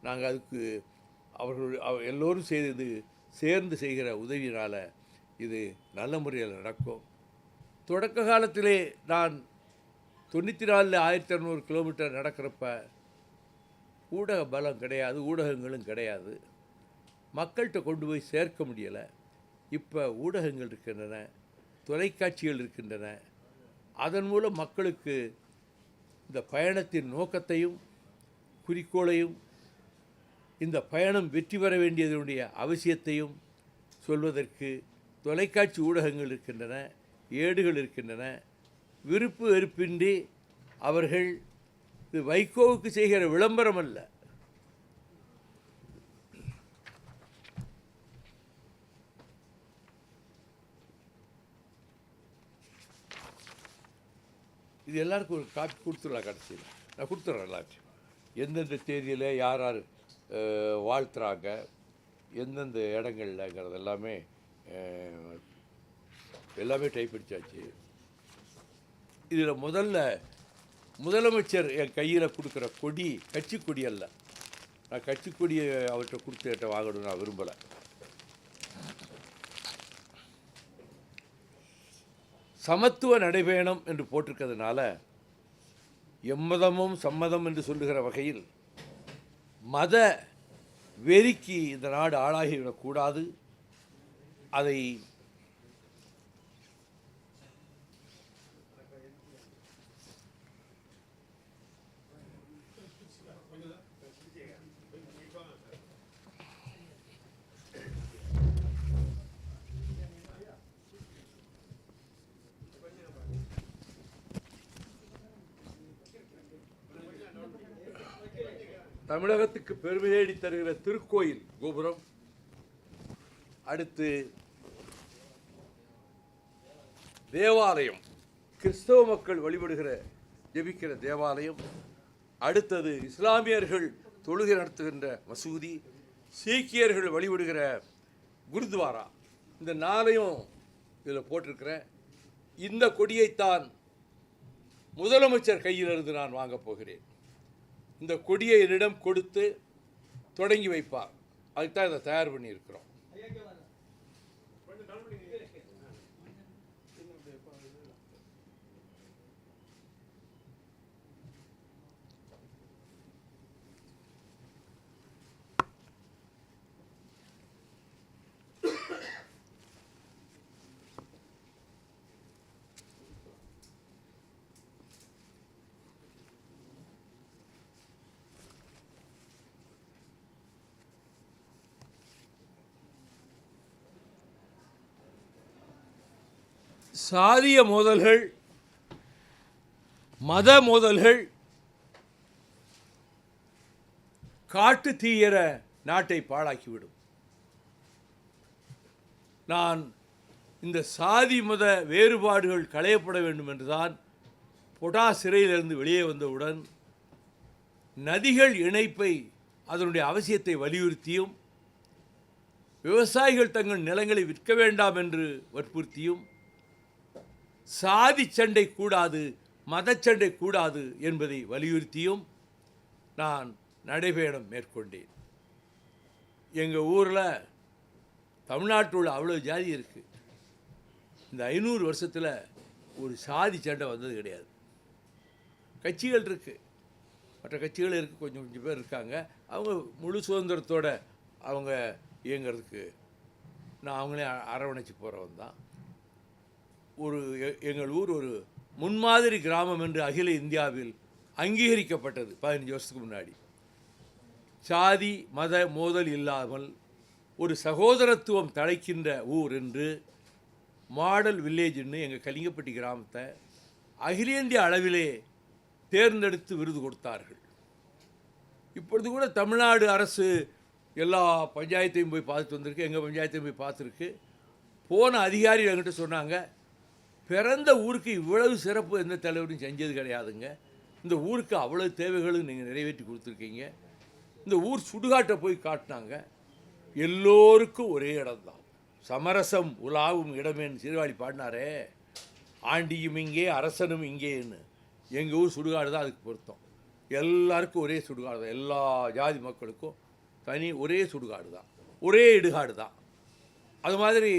நாங்கள் அதுக்கு அவர்கள் எல்லோரும் சேர்ந்து செய்கிற உதவியினால் இது நல்ல முறையில் நடக்கும். தொடக்க காலத்திலே நான் 94 1200 கிலோமீட்டர் நடக்கிறப்ப ஊடக பலம் கிடையாது, ஊடகங்களும் கிடையாது, மக்கள்கிட்ட கொண்டு போய் சேர்க்க முடியலை. இப்போ ஊடகங்கள் இருக்கின்றன, தொலைக்காட்சிகள் இருக்கின்றன. அதன் மூலம் மக்களுக்கு இந்த பயணத்தின் நோக்கத்தையும் குறிக்கோளையும், இந்த பயணம் வெற்றி பெற வேண்டியதனுடைய அவசியத்தையும் சொல்வதற்கு தொலைக்காட்சி ஊடகங்கள் இருக்கின்றன, ஏடுகள் இருக்கின்றன. விருப்பு வெறுப்பின்றி அவர்கள் இது வைகோவுக்கு செய்கிற விளம்பரம் அல்ல, இது எல்லாருக்கும் ஒரு காப்பி கொடுத்துடலாம். கடைசியில் நான் கொடுத்துட்றேன் எல்லாத்தையும். எந்தெந்த தேதியில் யார் யார் வாழ்த்துறாங்க, எந்தெந்த இடங்கள்லங்கிறது எல்லாமே டைப் அடித்தாச்சு. இதில் முதலமைச்சர் என் கையில் கொடுக்குற கொடி கட்சி கொடி அல்ல. நான் கட்சி கொடியை அவர்கிட்ட கொடுத்துட்ட வாங்கணும்னு நான் விரும்பலை. சமத்துவ நடைபயணம் என்று போட்டிருக்கிறதுனால எம்மதமும் சம்மதம் என்று சொல்லுகிற வகையில் மத வெறிக்கு இந்த நாடு ஆளாகிவிடக்கூடாது. அதை தமிழகத்துக்கு பெருமை தேடி தருகிற திருக்கோயில் கோபுரம், அடுத்து தேவாலயம், கிறிஸ்தவ மக்கள் வழிபடுகிற ஜெபிக்கிற தேவாலயம், அடுத்தது இஸ்லாமியர்கள் தொழுகை நடத்துகின்ற மசூதி, சீக்கியர்கள் வழிபடுகிற குருத்வாரா, இந்த 4ஐயும் இதில் போட்டிருக்கிறேன். இந்த கொடியைத்தான் முதலமைச்சர் கையிலிருந்து நான் வாங்கப் போகிறேன். இந்த கொடியை என்னிடம் கொடுத்து தொடங்கி வைப்பார். அதுக்குதான் இதை தயார் பண்ணியிருக்கிறோம். சாதிய மோதல்கள், மத மோதல்கள் காட்டு தீயற நாட்டை பாழாக்கிவிடும். நான் இந்த சாதி மத வேறுபாடுகள் களையப்பட வேண்டும் என்றுதான் பொடா சிறையிலிருந்து வெளியே வந்தவுடன் நதிகள் இணைப்பை அதனுடைய அவசியத்தை வலியுறுத்தியும், விவசாயிகள் தங்கள் நிலங்களை விற்க வேண்டாம் என்று வற்புறுத்தியும், சாதி சண்டை கூடாது, மதச்சண்டை கூடாது என்பதை வலியுறுத்தியும் நான் நடைபயணம் மேற்கொண்டேன். எங்கள் ஊரில் தமிழ்நாட்டில் அவ்வளோ ஜாதி இருக்குது. இந்த 500 வருஷத்தில் ஒரு சாதி சண்டை வந்தது கிடையாது. கட்சிகள் இருக்குது, மற்ற கட்சிகள் இருக்குது, கொஞ்சம் பேர் இருக்காங்க. அவங்க முழு சுதந்திரத்தோடு அவங்க இயங்கிறதுக்கு நான் அவங்களே அரவணைச்சு போகிறவன் தான். எங்கள் ஊர் ஒரு முன்மாதிரி கிராமம் என்று அகில இந்தியாவில் அங்கீகரிக்கப்பட்டது 15 வருஷத்துக்கு முன்னாடி. சாதி மத மோதல் இல்லாமல் ஒரு சகோதரத்துவம் தழைக்கின்ற ஊர் என்று மாடல் வில்லேஜ்னு எங்கள் கலிங்கப்பட்டி கிராமத்தை அகில இந்திய அளவிலே தேர்ந்தெடுத்து விருது கொடுத்தார்கள். இப்பொழுது கூட தமிழ்நாடு அரசு எல்லா பஞ்சாயத்தையும் போய் பார்த்துட்டு வந்திருக்கு, எங்கள் பஞ்சாயத்தையும் போய் பார்த்துருக்கு. போன அதிகாரிகள் என்கிட்ட சொன்னாங்க, பிறந்த ஊருக்கு இவ்வளவு சிறப்பு எந்த தலைவரும் செஞ்சது கிடையாதுங்க. இந்த ஊருக்கு அவ்வளோ தேவைகளும் நீங்கள் நிறைவேற்றி கொடுத்துருக்கீங்க. இந்த ஊர் சுடுகாட்டை போய் காட்டினாங்க. எல்லோருக்கும் ஒரே இடம்தான், சமரசம் உலாவும் இடமேன்னு சீர்காழி பாடினாரே, ஆண்டியும் இங்கே அரசனும் இங்கேன்னு. எங்கள் ஊர் சுடுகாடு தான் அதுக்கு பொருத்தம். எல்லாருக்கும் ஒரே சுடுகாடு தான், எல்லா ஜாதி மக்களுக்கும் தனி ஒரே சுடுகாடு தான், ஒரே இடுகாடு தான். அது மாதிரி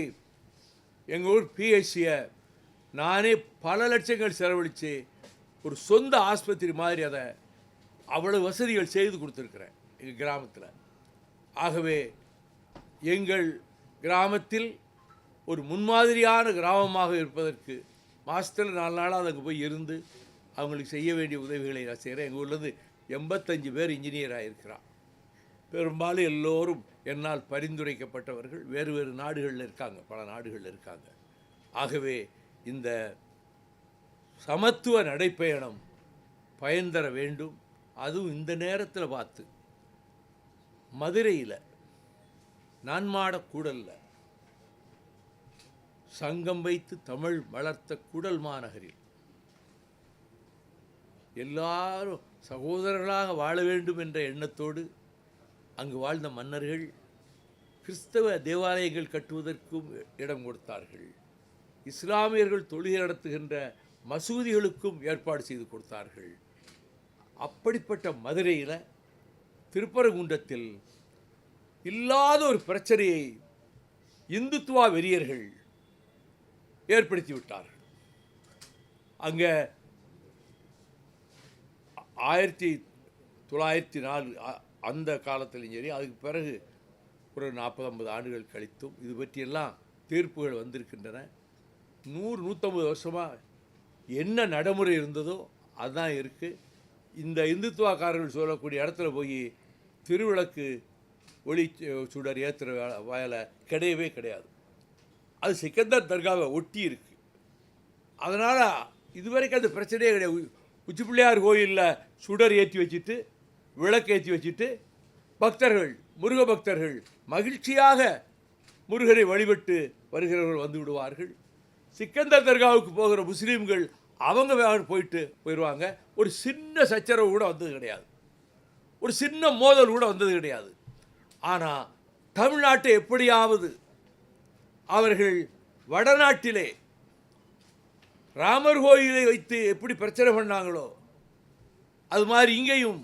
எங்கள் ஊர் பிஹெச்சியை நானே பல லட்சங்கள் செலவழித்து ஒரு சொந்த ஆஸ்பத்திரி மாதிரி அதை அவ்வளோ வசதிகள் செய்து கொடுத்துருக்குறேன் எங்கள் கிராமத்தில். ஆகவே எங்கள் கிராமத்தில் ஒரு முன்மாதிரியான கிராமமாக இருப்பதற்கு மாதத்தில் 4 நாளாக அங்கே போய் இருந்து அவங்களுக்கு செய்ய வேண்டிய உதவிகளை நான் செய்கிறேன். எங்கள் ஊர்லேருந்து 85 பேர் இன்ஜினியராக இருக்கிறான். பெரும்பாலும் எல்லோரும் என்னால் பரிந்துரைக்கப்பட்டவர்கள் வேறு வேறு நாடுகளில் இருக்காங்க, பல நாடுகளில் இருக்காங்க. ஆகவே இந்த சமத்துவ நடைப்பயணம் பயன் தர வேண்டும். அதுவும் இந்த நேரத்தில் பார்த்து மதுரையில் நான்மாட கூடல்ல சங்கம் வைத்து தமிழ் வளர்த்த கூடல் மாநகரில் எல்லாரும் சகோதரர்களாக வாழ வேண்டும் என்ற எண்ணத்தோடு அங்கு வாழ்ந்த மன்னர்கள் கிறிஸ்தவ தேவாலயங்கள் கட்டுவதற்கும் இடம் கொடுத்தார்கள். இஸ்லாமியர்கள் தொழுகை நடத்துகின்ற மசூதிகளுக்கும் ஏற்பாடு செய்து கொடுத்தார்கள். அப்படிப்பட்ட மதுரையில் திருப்பரங்குன்றத்தில் இல்லாத ஒரு பிரச்சனையை இந்துத்துவா வெறியர்கள் ஏற்படுத்தி விட்டார்கள். அங்கே 1904 அந்த காலத்திலும் சரி, அதுக்கு பிறகு ஒரு 40-50 ஆண்டுகள் கழித்தும் இது பற்றியெல்லாம் தீர்ப்புகள் வந்திருக்கின்றன. 100-150 வருஷமாக என்ன நடைமுறை இருந்ததோ அதுதான் இருக்குது. இந்த இந்துத்துவாக்காரர்கள் சொல்லக்கூடிய இடத்துல போய் திருவிளக்கு ஒளி சுடர் ஏற்றுற வேலை கிடையவே கிடையாது. அது சிக்கந்தர் தர்காவை ஒட்டி இருக்கு. அதனால் இதுவரைக்கும் அந்த பிரச்சனையே கிடையாது. உச்சி பிள்ளையார் கோயிலில் சுடர் ஏற்றி வச்சுட்டு விளக்கு ஏற்றி வச்சுட்டு பக்தர்கள், முருக பக்தர்கள் மகிழ்ச்சியாக முருகனை வழிபட்டு வருகிறவர்கள் வந்து விடுவார்கள். சிக்கந்தர் தர்காவுக்கு போகிற முஸ்லீம்கள் அவங்க போயிடுவாங்க. ஒரு சின்ன சச்சரவு கூட வந்தது கிடையாது, ஒரு சின்ன மோதல் கூட வந்தது கிடையாது. ஆனால் தமிழ்நாட்டை எப்படியாவது அவர்கள் வடநாட்டிலே ராமர் கோயிலை வைத்து எப்படி பிரச்சனை பண்ணாங்களோ அது மாதிரி இங்கேயும்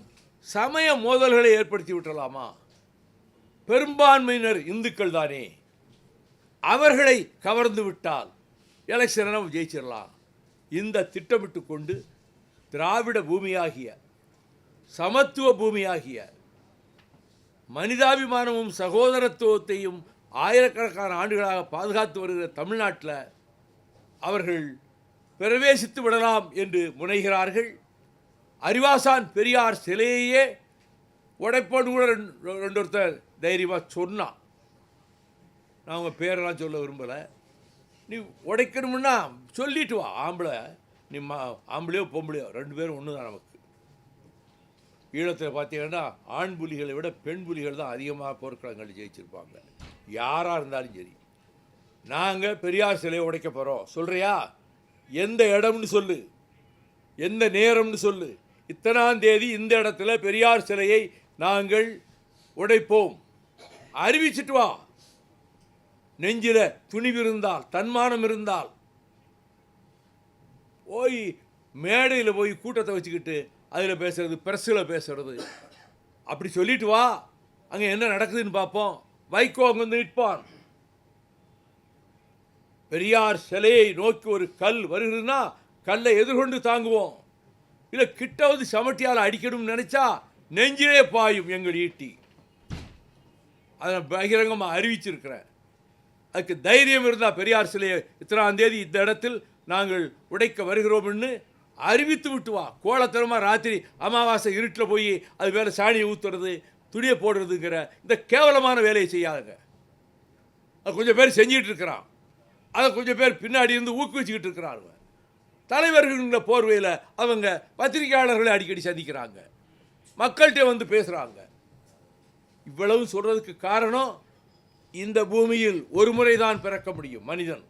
சமய மோதல்களை ஏற்படுத்தி விட்டலாமா? பெரும்பான்மையினர் இந்துக்கள் தானே, அவர்களை கவர்ந்து விட்டால் எலெக்ஷனை நம்ம ஜெயிச்சிடலாம். இந்த திட்டமிட்டு கொண்டு திராவிட பூமியாகிய, சமத்துவ பூமியாகிய, மனிதாபிமானமும் சகோதரத்துவத்தையும் ஆயிரக்கணக்கான ஆண்டுகளாக பாதுகாத்து வருகிற தமிழ்நாட்டில் அவர்கள் பிரவேசித்து விடலாம் என்று முனைகிறார்கள். அறிவாசான் பெரியார் சிலையே உடைப்போடு கூட ரெண்டொருத்தர் தைரியமாக சொன்னான். நான் உங்கள் பேரெல்லாம் சொல்ல விரும்பலை. நீ உடைக்கணும்னா சொல்லிட்டு வா. ஆம்பளை நீ ஆம்பளையோ பொம்பளையோ 2 பேரும் ஒன்று தான். நமக்கு ஈழத்தில் பார்த்தீங்கன்னா ஆண் புலிகளை விட பெண் புலிகள் தான் அதிகமாக போர்க்களங்கள் ஜெயிச்சிருப்பாங்க, யாராக இருந்தாலும் சரி. நாங்கள் பெரியார் சிலையை உடைக்க போகிறோம் சொல்கிறியா? எந்த இடம்னு சொல்லு, எந்த நேரம்னு சொல்லு. இத்தனாம் தேதி இந்த இடத்துல பெரியார் சிலையை நாங்கள் உடைப்போம், அறிவிச்சிட்டு வா. நெஞ்சில துணிவு இருந்தால், தன்மானம் இருந்தால், போய் மேடையில் போய் கூட்டத்தை வச்சுக்கிட்டு அதில் பேசுறது, பிரஸ்ஸில் பேசுறது, அப்படி சொல்லிட்டு வா. அங்கே என்ன நடக்குதுன்னு பார்ப்போம். வைகோ அங்கே வந்து நிற்பான். பெரியார் சிலையை நோக்கி ஒரு கல் வருகிறதுனா கல்லை எதிர்கொண்டு தாங்குவோம். இல்லை கிட்ட வந்து சமட்டியால் அடிக்கணும்னு நினச்சா நெஞ்சிலே பாயும் எங்கள் ஈட்டி. அதை பகிரங்கமாக அறிவிச்சிருக்கிறேன். அதுக்கு தைரியம் இருந்தால் பெரியார் சிலையை இத்தனாம் தேதி இந்த இடத்தில் நாங்கள் உடைக்க வருகிறோம்னு அறிவித்து விட்டு வா. கோலத்தனமாக ராத்திரி அமாவாசை இருட்டில் போய் அது மேலே சாணியை ஊற்றுறது, துணியை போடுறதுங்கிற இந்த கேவலமான வேலையை செய்யாதுங்க. அது கொஞ்சம் பேர் செஞ்சிகிட்டு இருக்கிறான், அதை கொஞ்சம் பேர் பின்னாடி இருந்து ஊக்குவிச்சுக்கிட்டு இருக்கிறாங்க. தலைவர்கள போர்வையில் அவங்க பத்திரிகையாளர்களை அடிக்கடி சந்திக்கிறாங்க, மக்கள்கிட்ட வந்து பேசுகிறாங்க. இவ்வளவு சொல்கிறதுக்கு காரணம், இந்த பூமியில் ஒரு முறை தான் பிறக்க முடியும் மனிதன்.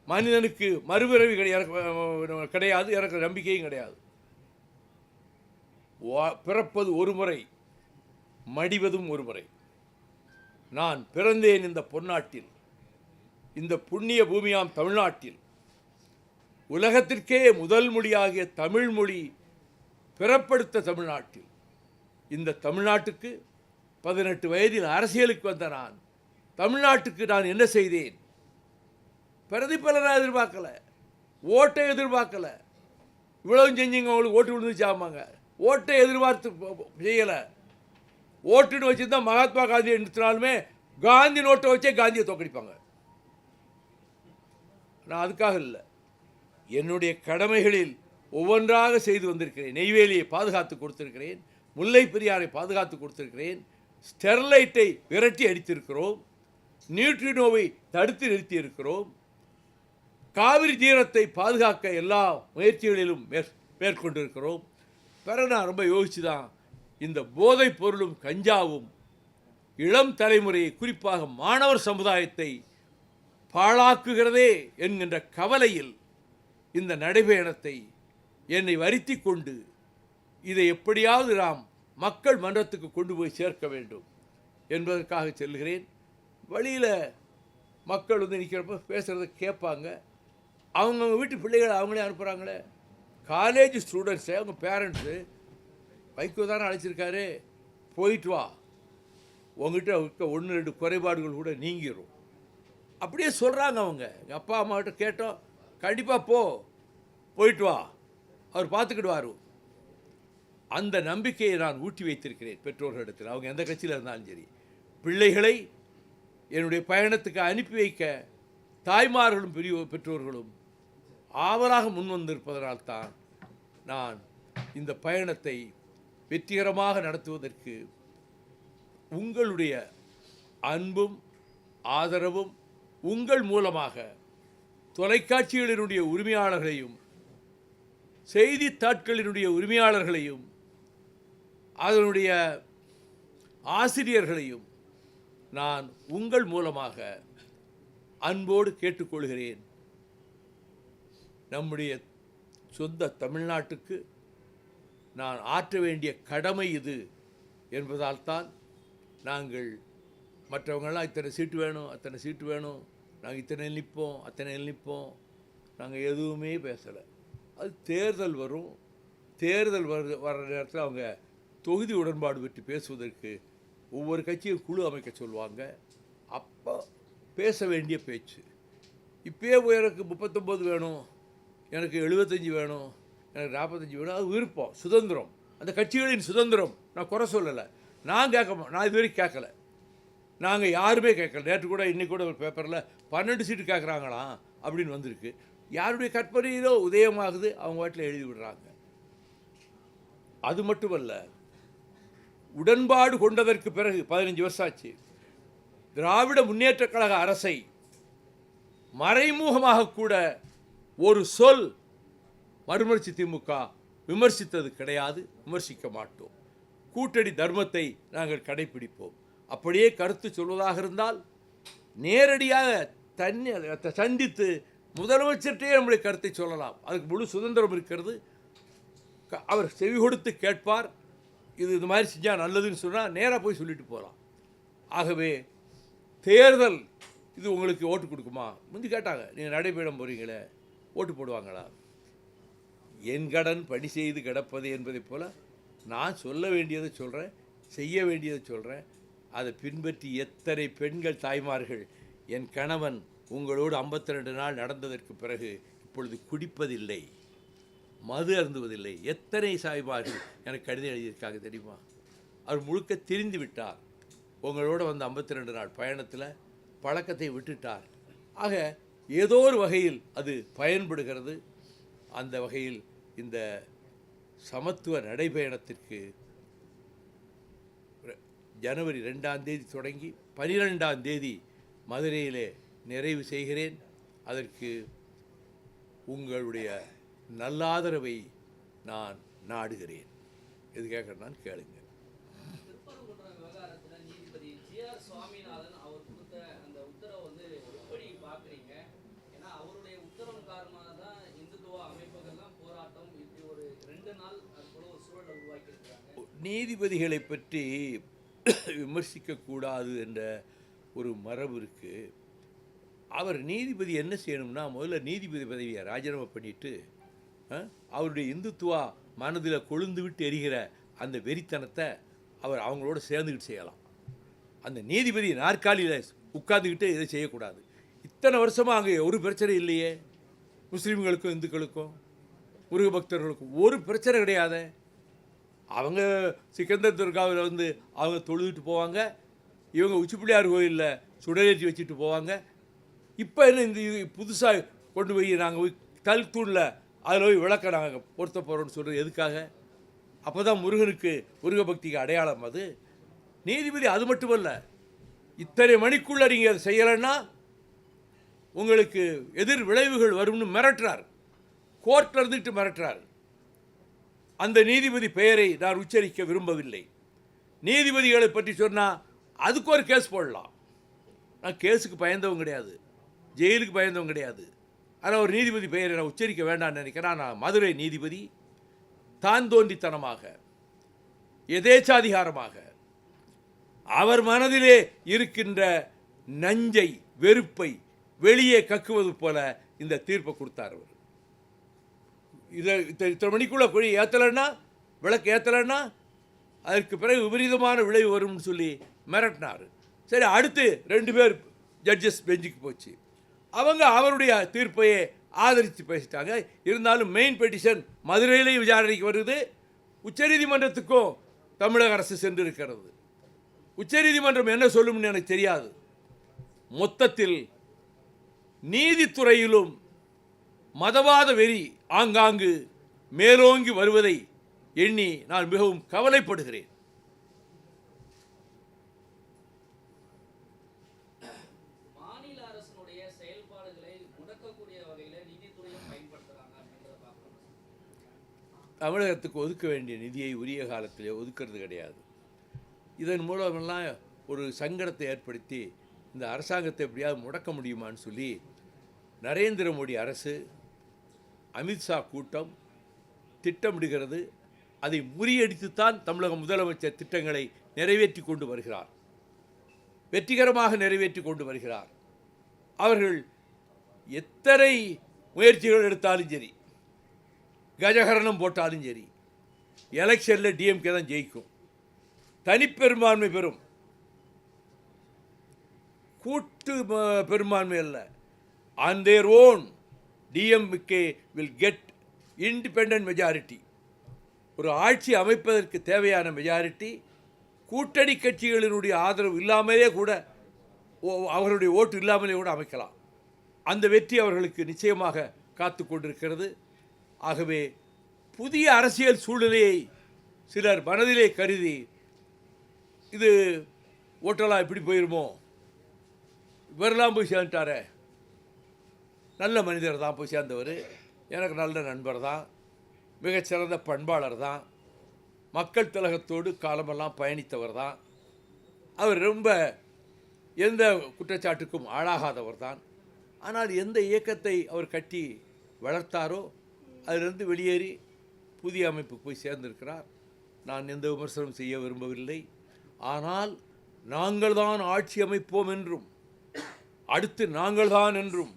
மனிதனுக்கு மறுபிறவி கிடையாது, இறக்க நம்பிக்கையும் கிடையாது. பிறப்பது ஒரு முறை, மடிவதும் ஒரு முறை. நான் பிறந்தேன் இந்த பொன்னாட்டில், இந்த புண்ணிய பூமியாம் தமிழ்நாட்டில். உலகத்திற்கே முதல் மொழியாகிய தமிழ் மொழி பிறப்படுத்த தமிழ்நாட்டில். இந்த தமிழ்நாட்டுக்கு 18 வயதில் அரசியலுக்கு வந்த நான், தமிழ்நாட்டுக்கு நான் என்ன செய்தேன்? பிரதிபலனை எதிர்பார்க்கலை, ஓட்டை எதிர்பார்க்கலை. இவ்வளவு செஞ்சீங்க, அவங்களுக்கு ஓட்டு விழுந்துச்சாமாங்க. ஓட்டை எதிர்பார்த்து செய்யலை. ஓட்டுன்னு வச்சுருந்தா மகாத்மா காந்தியை நிறுத்தினாலுமே காந்தி நோட்டை வச்சே காந்தியை தோக்கடிப்பாங்க. நான் அதுக்காக இல்லை, என்னுடைய கடமைகளில் ஒவ்வொன்றாக செய்து வந்திருக்கிறேன். நெய்வேலியை பாதுகாத்து கொடுத்திருக்கிறேன், முல்லை பெரியாரை பாதுகாத்து கொடுத்திருக்கிறேன், ஸ்டெர்லைட்டை விரட்டி அடித்திருக்கிறோம், நியூட்ரினோவை தடுத்து நிறுத்தி இருக்கிறோம், காவிரி தீரத்தை பாதுகாக்க எல்லா முயற்சிகளிலும் மேற்கொண்டிருக்கிறோம். பிறகு நான் ரொம்ப யோசிச்சு தான், இந்த போதைப் பொருளும் கஞ்சாவும் இளம் தலைமுறையை, குறிப்பாக மாணவர் சமுதாயத்தை பாழாக்குகிறதே என்கின்ற கவலையில் இந்த நடைபயணத்தை என்னை வருத்தி கொண்டு இதை எப்படியாவது நாம் மக்கள் மன்றத்துக்கு கொண்டு போய் சேர்க்க வேண்டும் என்பதற்காக செல்கிறேன். வழியில் மக்கள் வந்து நிற்கிறப்ப பேசுகிறத கேட்பாங்க. அவங்கவுங்க வீட்டு பிள்ளைகளை அவங்களே அனுப்புகிறாங்களே. காலேஜ் ஸ்டூடெண்ட்ஸு, அவங்க பேரண்ட்ஸு, வைகோ தானே அழைச்சிருக்காரு, போயிட்டு வா, உங்ககிட்ட இருக்க 1-2 குறைபாடுகள் கூட நீங்கிடும் அப்படியே சொல்கிறாங்க அவங்க. எங்கள் அப்பா அம்மாக்கிட்ட கேட்டோம், கண்டிப்பாக போயிட்டு வா, அவர் பார்த்துக்கிடுவார். அந்த நம்பிக்கையை நான் ஊட்டி வைத்திருக்கிறேன் பெற்றோர்களிடத்தில். அவங்க எந்த கட்சியில் இருந்தாலும் சரி, பிள்ளைகளை என்னுடைய பயணத்துக்கு அனுப்பி வைக்க தாய்மார்களும் பெற்றோர்களும் ஆவலாக முன் வந்திருப்பதனால்தான் நான் இந்த பயணத்தை வெற்றிகரமாக நடத்துவதற்கு உங்களுடைய அன்பும் ஆதரவும், உங்கள் மூலமாக தொலைக்காட்சிகளினுடைய உரிமையாளர்களையும் செய்தித்தாட்களினுடைய உரிமையாளர்களையும் அதனுடைய ஆசிரியர்களையும் நான் உங்கள் மூலமாக அன்போடு கேட்டுக்கொள்கிறேன். நம்முடைய சொந்த தமிழ்நாட்டுக்கு நான் ஆற்ற வேண்டிய கடமை இது என்பதால் தான் நாங்கள் மற்றவங்களாம் இத்தனை சீட்டு வேணும், அத்தனை சீட்டு வேணும், நாங்கள் இத்தனை நிற்போம், அத்தனை நிற்போம், நாங்கள் எதுவுமே பேசலை. அது தேர்தல் வரும், தேர்தல் வர்ற நேரத்தில் அவங்க தொகுதி உடன்பாடு பற்றி பேசுவதற்கு ஒவ்வொரு கட்சியும் குழு அமைக்க சொல்லுவாங்க. அப்போ பேச வேண்டிய பேச்சு. இப்போயே எனக்கு 39 வேணும், எனக்கு 75 வேணும், எனக்கு 45 வேணும், அது விருப்பம், சுதந்திரம், அந்த கட்சிகளின் சுதந்திரம். நான் குறை சொல்லலை, நான் நான் இதுவரைக்கும் கேட்கலை, நாங்கள் யாருமே கேட்கல. நேற்று கூட இன்றைக்கி கூட ஒரு பேப்பரில் 12 சீட்டு கேட்குறாங்களாம் அப்படின்னு வந்திருக்கு. யாருடைய கற்பனையிலோ உதயமாகுது, அவங்க வாட்டில் எழுதி விடுறாங்க. அது மட்டுமல்ல, உடன்பாடு கொண்டதற்கு பிறகு 15 வருஷம் ஆச்சு, திராவிட முன்னேற்றக் கழக அரசை மறைமுகமாக கூட ஒரு சொல் மறுமலர்ச்சி திமுக விமர்சித்தது கிடையாது, விமர்சிக்க மாட்டோம். கூட்டணி தர்மத்தை நாங்கள் கடைபிடிப்போம். அப்படியே கருத்து சொல்வதாக இருந்தால் நேரடியாக சந்தித்து முதலமைச்சர்கிட்டே நம்முடைய கருத்தை சொல்லலாம். அதுக்கு முழு சுதந்திரம் இருக்கிறது. அவர் செவி கொடுத்து கேட்பார். இது மாதிரி செஞ்சால் நல்லதுன்னு சொன்னால் நேராக போய் சொல்லிட்டு போகலாம். ஆகவே தேர்தல் இது உங்களுக்கு ஓட்டு கொடுக்குமா? முந்தி கேட்டாங்க, நீங்கள் நடைபெறம் போகிறீங்களே, ஓட்டு போடுவாங்களா? என் கடன் பணி செய்து கிடப்பது என்பதைப் போல் நான் சொல்ல வேண்டியதை சொல்கிறேன், செய்ய வேண்டியதை சொல்கிறேன். அதை பின்பற்றி எத்தனை பெண்கள் தாய்மார்கள், என் கணவன் உங்களோடு 52 நாள் நடந்ததற்கு பிறகு இப்பொழுது குடிப்பதில்லை, மது அருந்துவதில்லை, எத்தனை சாய்மார்கள் எனக்கு கடிதம் எழுதியிருக்காங்க தெரியுமா? அவர் முழுக்க திரிந்து விட்டார். உங்களோட வந்து 52 நாள் பயணத்தில் பழக்கத்தை விட்டுட்டார். ஆக ஏதோ ஒரு வகையில் அது பயன்படுகிறது. அந்த வகையில் இந்த சமத்துவ நடைபயணத்திற்கு ஜனவரி 2ஆம் தேதி தொடங்கி 12ஆம் தேதி மதுரையிலே நிறைவு செய்கிறேன். அதற்கு உங்களுடைய நல்லாதரவை நான் நாடுகிறேன். எது கேட்குறேன்னு கேளுங்க. நீதிபதிகளை பற்றி விமர்சிக்கக்கூடாது என்ற ஒரு மரபு இருக்குது. அவர் நீதிபதி என்ன செய்யணும்னா, முதல்ல நீதிபதி பதவியை ராஜினாமா பண்ணிவிட்டு அவருடைய இந்துத்துவா மனதில் கொழுந்து விட்டு எரிகிற அந்த வெறித்தனத்தை அவர் அவங்களோட சேர்ந்துக்கிட்டு செய்யலாம். அந்த நீதிபதி நாற்காலியில் உட்கார்ந்துக்கிட்டு இதை செய்யக்கூடாது. இத்தனை வருஷமாக அங்கே ஒரு பிரச்சனை இல்லையே, முஸ்லீம்களுக்கும் இந்துக்களுக்கும் முருக பக்தர்களுக்கும் ஒரு பிரச்சனை கிடையாது. அவங்க சிக்கந்தர் துர்காவில் வந்து அவங்க தொழுதுட்டு போவாங்க, இவங்க உச்சிப்பிள்ளையார் கோயிலில் சுடரேற்றி வச்சுட்டு போவாங்க. இப்போ என்ன இந்த புதுசாக கொண்டு போய் நாங்கள் கல் தூணில் அதில் போய் விளக்க நாங்கள் பொருத்த போகிறோம்னு சொல்கிறது எதுக்காக? அப்போ தான் முருகனுக்கு முருக பக்திக்கு அடையாளம். அது நீதிபதி அது மட்டுமல்ல, இத்தனை மணிக்குள்ளே நீங்கள் அதை செய்யலைன்னா உங்களுக்கு எதிர் விளைவுகள் வரும்னு மிரட்டுறார். கோர்ட்டில் இருந்துட்டு மிரட்டுறார். அந்த நீதிபதி பெயரை நான் உச்சரிக்க விரும்பவில்லை. நீதிபதிகளை பற்றி சொன்னால் அதுக்கு ஒரு கேஸ் போடலாம். நான் கேஸுக்கு பயந்தவங்க கிடையாது, ஜெயிலுக்கு பயந்தவங்க கிடையாது. ஆனால் ஒரு நீதிபதி பெயரை நான் உச்சரிக்க வேண்டாம்னு நினைக்கிறேன். நான் மதுரை நீதிபதி, தான் தோன்றித்தனமாக, எதேச்சாதிகாரமாக அவர் மனதிலே இருக்கின்ற நஞ்சை, வெறுப்பை வெளியே கக்குவது போல இந்த தீர்ப்பை கொடுத்தார். அவர் இத்தனை மணிக்குள்ள குழி ஏற்றலைன்னா, விளக்கு ஏற்றலைன்னா அதற்கு பிறகு விபரீதமான விளைவு வரும்னு சொல்லி மிரட்டினார். சரி, அடுத்து 2 பேர் ஜட்ஜஸ் பெஞ்சுக்கு போச்சு. அவங்க அவருடைய தீர்ப்பையே ஆதரித்து பேசிட்டாங்க. இருந்தாலும் மெயின் பெட்டிஷன் மதுரையிலேயும் விசாரணைக்கு வருது. உச்சநீதிமன்றத்துக்கும் தமிழக அரசு சென்றிருக்கிறது. உச்சநீதிமன்றம் என்ன சொல்லும்னு எனக்கு தெரியாது. மொத்தத்தில் நீதித்துறையிலும் மதவாத வெறி ஆங்காங்கு மேலோங்கி வருவதை எண்ணி நான் மிகவும் கவலைப்படுகிறேன். மாநில அரசினுடைய செயல்பாடுகளை முடக்கக்கூடிய வகையில் நீதித்துறையும் பயன்படுத்துறாங்க. தமிழகத்துக்கு ஒதுக்க வேண்டிய நிதியை உரிய காலத்திலே ஒதுக்கிறது கிடையாது. இதன் மூலமெல்லாம் ஒரு சங்கடத்தை ஏற்படுத்தி இந்த அரசாங்கத்தை எப்படியாவது முடக்க முடியுமான்னு சொல்லி நரேந்திர மோடி அரசு, அமித்ஷா கூட்டம் திட்டமிடுகிறது. அதை முறியடித்துத்தான் தமிழக முதலமைச்சர் திட்டங்களை நிறைவேற்றி கொண்டு வருகிறார், வெற்றிகரமாக நிறைவேற்றி கொண்டு வருகிறார். அவர்கள் எத்தனை முயற்சிகள் எடுத்தாலும் சரி, கஜகரணம் போட்டாலும் சரி, எலெக்ஷனில் டிஎம்கே தான் ஜெயிக்கும், தனிப்பெரும்பான்மை பெறும். கூட்டு பெரும்பான்மை அல்ல. On their own DMK will get independent majority. ஒரு ஆட்சி அமைப்பதற்கு தேவையான மெஜாரிட்டி கூட்டணி கட்சிகளினுடைய ஆதரவு இல்லாமலே கூட, அவர்களுடைய ஓட்டு இல்லாமலே கூட அமைக்கலாம். அந்த வெற்றி அவர்களுக்கு நிச்சயமாக காத்து கொண்டிருக்கிறது. ஆகவே புதிய அரசியல் சூழ்நிலையை சிலர் மனதிலே கருதி, இது ஓட்டெல்லாம் எப்படி போயிருமோ, இவரெல்லாம் போய் சேர்ந்துட்டாரே, நல்ல மனிதர் தான் போய் சேர்ந்தவர், எனக்கு நல்ல நண்பர் தான், மிகச்சிறந்த பண்பாளர் தான், மக்கள் திலகத்தோடு காலமெல்லாம் பயணித்தவர் தான், அவர் ரொம்ப எந்த குற்றச்சாட்டுக்கும் ஆளாகாதவர் தான். ஆனால் எந்த இயக்கத்தை அவர் கட்டி வளர்த்தாரோ அதிலிருந்து வெளியேறி புதிய அமைப்புக்கு போய் சேர்ந்திருக்கிறார். நான் எந்த விமர்சனம் செய்ய விரும்பவில்லை. ஆனால் நாங்கள் தான் ஆட்சி அமைப்போம் என்றும், அடுத்து நாங்கள் தான் என்றும்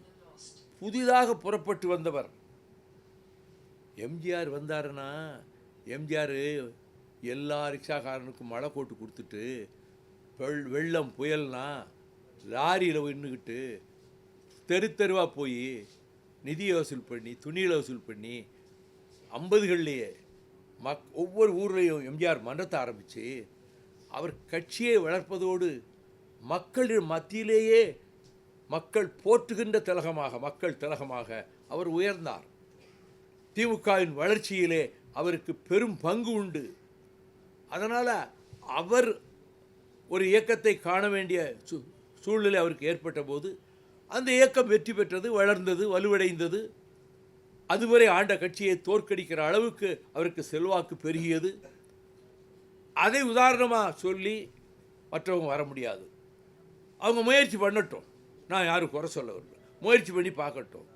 புதிதாக புறப்பட்டு வந்தவர். எம்ஜிஆர் வந்தாருன்னா, எம்ஜிஆர் எல்லா ரிக்ஷாக்காரனுக்கும் மழை போட்டு கொடுத்துட்டு, வெள்ளம் புயல்னா லாரியில் நின்றுக்கிட்டு தெருவாக போய் நிதியை வசூல் பண்ணி, துணியில் வசூல் பண்ணி, 50கள்லேயே ஒவ்வொரு ஊர்லேயும் எம்ஜிஆர் மன்றத்தை ஆரம்பித்து அவர் கட்சியை வளர்ப்பதோடு மக்களின் மத்தியிலேயே மக்கள் போற்றுகின்ற திலகமாக, மக்கள் திலகமாக அவர் உயர்ந்தார். திமுகவின் வளர்ச்சியிலே அவருக்கு பெரும் பங்கு உண்டு. அதனால் அவர் ஒரு இயக்கத்தை காண வேண்டிய சூழ்நிலை அவருக்கு ஏற்பட்ட போது அந்த இயக்கம் வெற்றி பெற்றது, வளர்ந்தது, வலுவடைந்தது. அதுவரை ஆண்ட கட்சியை தோற்கடிக்கிற அளவுக்கு அவருக்கு செல்வாக்கு பெருகியது. அதை உதாரணமாக சொல்லி மற்றவங்க வர முடியாது. அவங்க முயற்சி பண்ணட்டும், நான் யாரும் குறை சொல்ல வரல, முயற்சி பண்ணி பார்க்கட்டும்.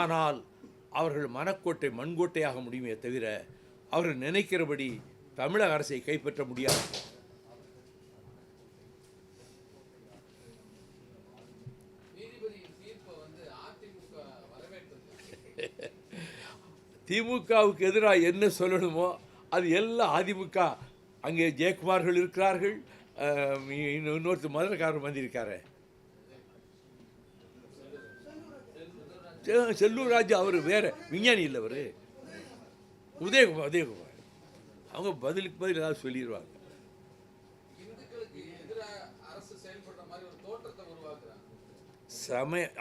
ஆனால் அவர்கள் மனக்கோட்டை மண்கோட்டையாக முடியுமே தவிர அவர்கள் நினைக்கிறபடி தமிழக அரசை கைப்பற்ற முடியாது. திமுகவுக்கு எதிராக என்ன சொல்லணுமோ அது எல்லாம் அதிமுக. அங்கே ஜெயக்குமார்கள் இருக்கிறார்கள், இன்னொருத்தர் மதுரைக்காரர் வந்திருக்காரு, செல்லூர் ராஜு, அவர் வேற விஞ்ஞானி இல்லை, அவர் உதயகுமார். அவங்க பதிலுக்கு பதில் ஏதாவது சொல்லிடுவாங்க.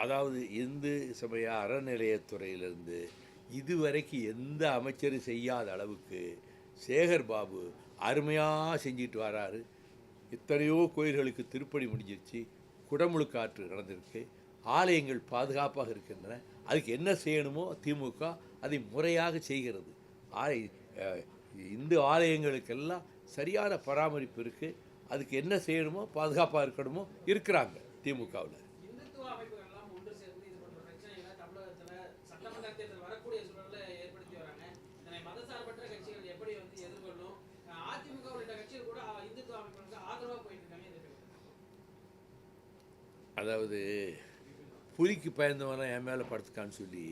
அதாவது இந்து சமய அறநிலையத்துறையிலிருந்து இதுவரைக்கு எந்த அமைச்சரும் செய்யாத அளவுக்கு சேகர் பாபு அருமையாக செஞ்சுட்டு வராரு. எத்தனையோ கோயில்களுக்கு திருப்பணி முடிஞ்சிருச்சு, குடமுழுக்காற்று நடந்திருக்கு, ஆலயங்கள் பாதுகாப்பாக இருக்கின்றன. அதுக்கு என்ன செய்யணுமோ திமுக அதை முறையாக செய்கிறது. இந்து ஆலயங்களுக்கெல்லாம் சரியான பராமரிப்பு இருக்குது. அதுக்கு என்ன செய்யணுமோ, பாதுகாப்பாக இருக்கணுமோ இருக்கிறாங்க திமுகவில். அதாவது புலிக்கு பயந்தவன என் மேலே படுத்துக்கான்னு சொல்லி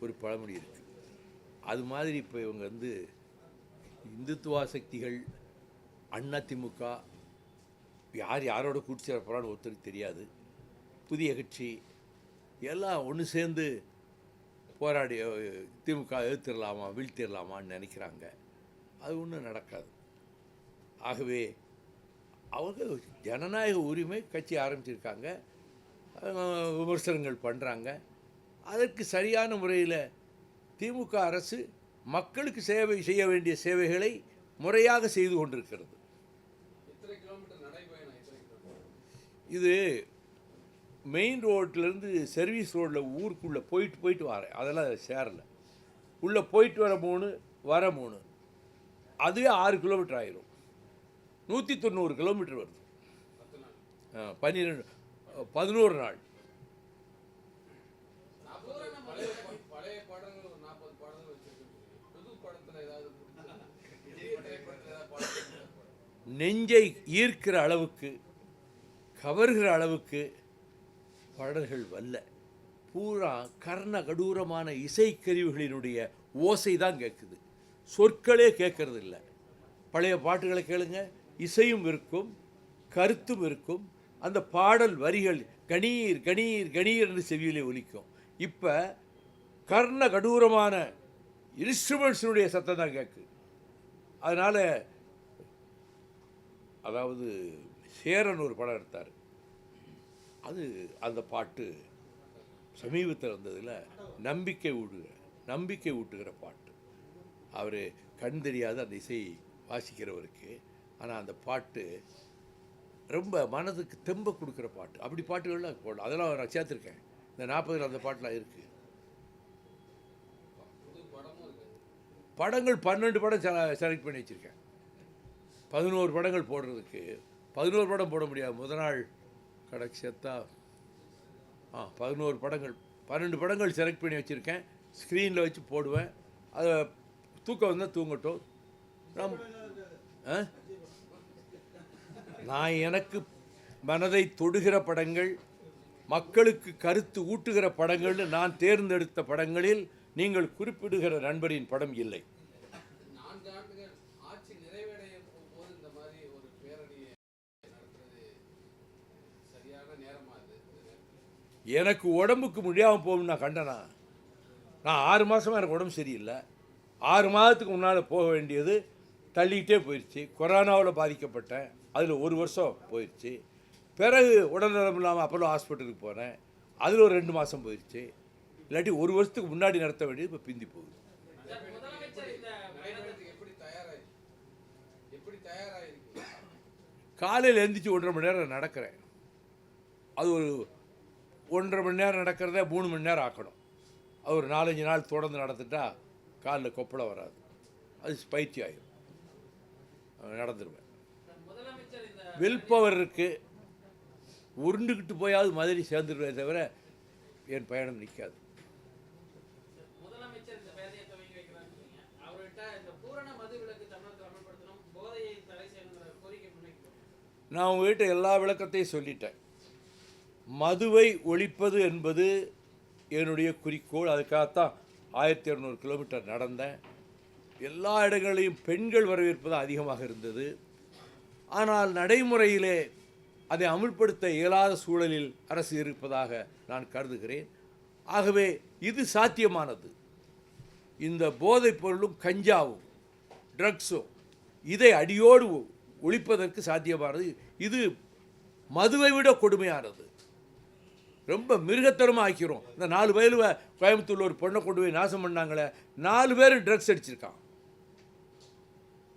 ஒரு பழமொழி இருக்குது. அது மாதிரி இப்போ இவங்க வந்து இந்துத்துவா சக்திகள், அதிமுக யார் யாரோட கூட்டு சேர போகிறான்னு ஒருத்தருக்கு தெரியாது. புதிய கட்சி எல்லாம் ஒன்று சேர்ந்து போராடி திமுக எதிர்த்திடலாமா வீழ்த்திடலாமான்னு நினைக்கிறாங்க. அது ஒன்றும் நடக்காது. ஆகவே அவங்க ஜனநாயக உரிமை கட்சி ஆரம்பிச்சிருக்காங்க, விமர்சனங்கள் பண்ணுறாங்க. அதற்கு சரியான முறையில் திமுக அரசு மக்களுக்கு செய்ய வேண்டிய சேவைகளை முறையாக செய்து கொண்டிருக்கிறது. இது மெயின் ரோட்லேருந்து சர்வீஸ் ரோட்டில் ஊருக்குள்ளே போயிட்டு வரேன், அதெல்லாம் சேரலை. உள்ளே போயிட்டு வர 3 வர 3, அதுவே 6 கிலோமீட்டர் ஆயிரும். 190 கிலோமீட்டர் வருது. 11 நாள். நெஞ்சை ஈர்க்கிற அளவுக்கு, கவர்கிற அளவுக்கு பாடல்கள் வல்ல. பூரா கர்ண கடூரமான இசைக்கருவிகளினுடைய ஓசை தான் கேட்குது, சொற்களே கேட்கறது இல்லை. பழைய பாட்டுகளை கேளுங்க, இசையும் இருக்கும் கருத்தும் இருக்கும். அந்த பாடல் வரிகள் கணீர் கணீர் கணீர் என்று செவியிலே ஒலிக்கும். இப்போ கர்ண கடூரமான இன்ஸ்ட்ருமெண்ட்ஸினுடைய சத்தம் தான் கேட்கு. அதனால் அதாவது சேரன் ஒரு படம் எடுத்தார், அந்த பாட்டு சமீபத்தில் வந்ததில் நம்பிக்கை ஊட்டுகிற பாட்டு. அவர் கண் தெரியாத அந்த இசை வாசிக்கிறவருக்கு, ஆனால் அந்த பாட்டு ரொம்ப மனதுக்கு தெம்ப கொடுக்குற பாட்டு. அப்படி பாட்டுகள்லாம் போடலாம், அதெல்லாம் நான் சேர்த்துருக்கேன். இந்த 40 அந்த பாட்டெலாம் இருக்குது. படங்கள் 12 படம் செலக்ட் பண்ணி வச்சுருக்கேன். 11 படங்கள் போடுறதுக்கு 11 படம் போட முடியாது. முதல் நாள் கடைசியத்தா 11 படங்கள் 12 படங்கள் செலக்ட் பண்ணி வச்சுருக்கேன். ஸ்க்ரீனில் வச்சு போடுவேன். அதை தூக்கம் வந்தால் தூங்கட்டும். நான் எனக்கு மனதை தொடுகிற படங்கள், மக்களுக்கு கருத்து ஊட்டுகிற படங்கள்னு நான் தேர்ந்தெடுத்த படங்களில் நீங்கள் குறிப்பிடுகிற நண்பரின் படம் இல்லை. எனக்கு உடம்புக்கு முடியாமல் போகும் நான் கண்டனா? நான் 6 மாதமாக எனக்கு உடம்பு சரியில்லை. 6 மாதத்துக்கு முன்னால் போக வேண்டியது தள்ளிக்கிட்டே போயிடுச்சு. கொரோனாவில் பாதிக்கப்பட்டேன், அதில் 1 வருஷம் போயிடுச்சு. பிறகு உடல்நலம் இல்லாமல் அப்போலோ ஹாஸ்பிட்டலுக்கு போனேன், அதில் ஒரு 2 மாதம் போயிடுச்சு. இல்லாட்டி 1 வருஷத்துக்கு முன்னாடி நடத்த வேண்டியது இப்போ பிந்தி போகுது. காலையில் எழுந்திரிச்சு 1.5 மணி நேரம் நடக்கிறேன். அது ஒரு 1.5 மணி நேரம் நடக்கிறத 3 மணி நேரம் ஆக்கணும். அது ஒரு 4-5 நாள் தொடர்ந்து நடந்துட்டா காலில் கொப்பளை வராது, அது பயிற்சி ஆகிடும். நடந்துருவேன். வில் பவர் இருக்குது, உருண்டுக்கிட்டு போயாவது மதுரை சேர்ந்துருவே தவிர என் பயணம் நிற்காது. நான் உங்ககிட்ட எல்லா விளக்கத்தையும் சொல்லிட்டேன். மதுவை ஒழிப்பது என்பது என்னுடைய குறிக்கோள். அதுக்காகத்தான் 1200 கிலோமீட்டர் நடந்தேன். எல்லா இடங்களையும் பெண்கள் வரவேற்பது அதிகமாக இருந்தது. ஆனால் நடைமுறையிலே அதை அமுல்படுத்த இயலாத சூழலில் அரசு இருப்பதாக நான் கருதுகிறேன். ஆகவே இது சாத்தியமானது. இந்த போதைப் பொருளும் கஞ்சாவும் ட்ரக்ஸும் இதை அடியோடு ஒழிப்பதற்கு சாத்தியமானது. இது மதுவை விட கொடுமையானது. ரொம்ப மிருகத்தனமாக ஆக்கிறோம். இந்த 4 வயதில் கோயம்புத்தூரில் ஒரு பொண்ணை கொண்டு போய் நாசம் பண்ணாங்களே, 4 பேர் ட்ரக்ஸ் அடிச்சிருக்கான்.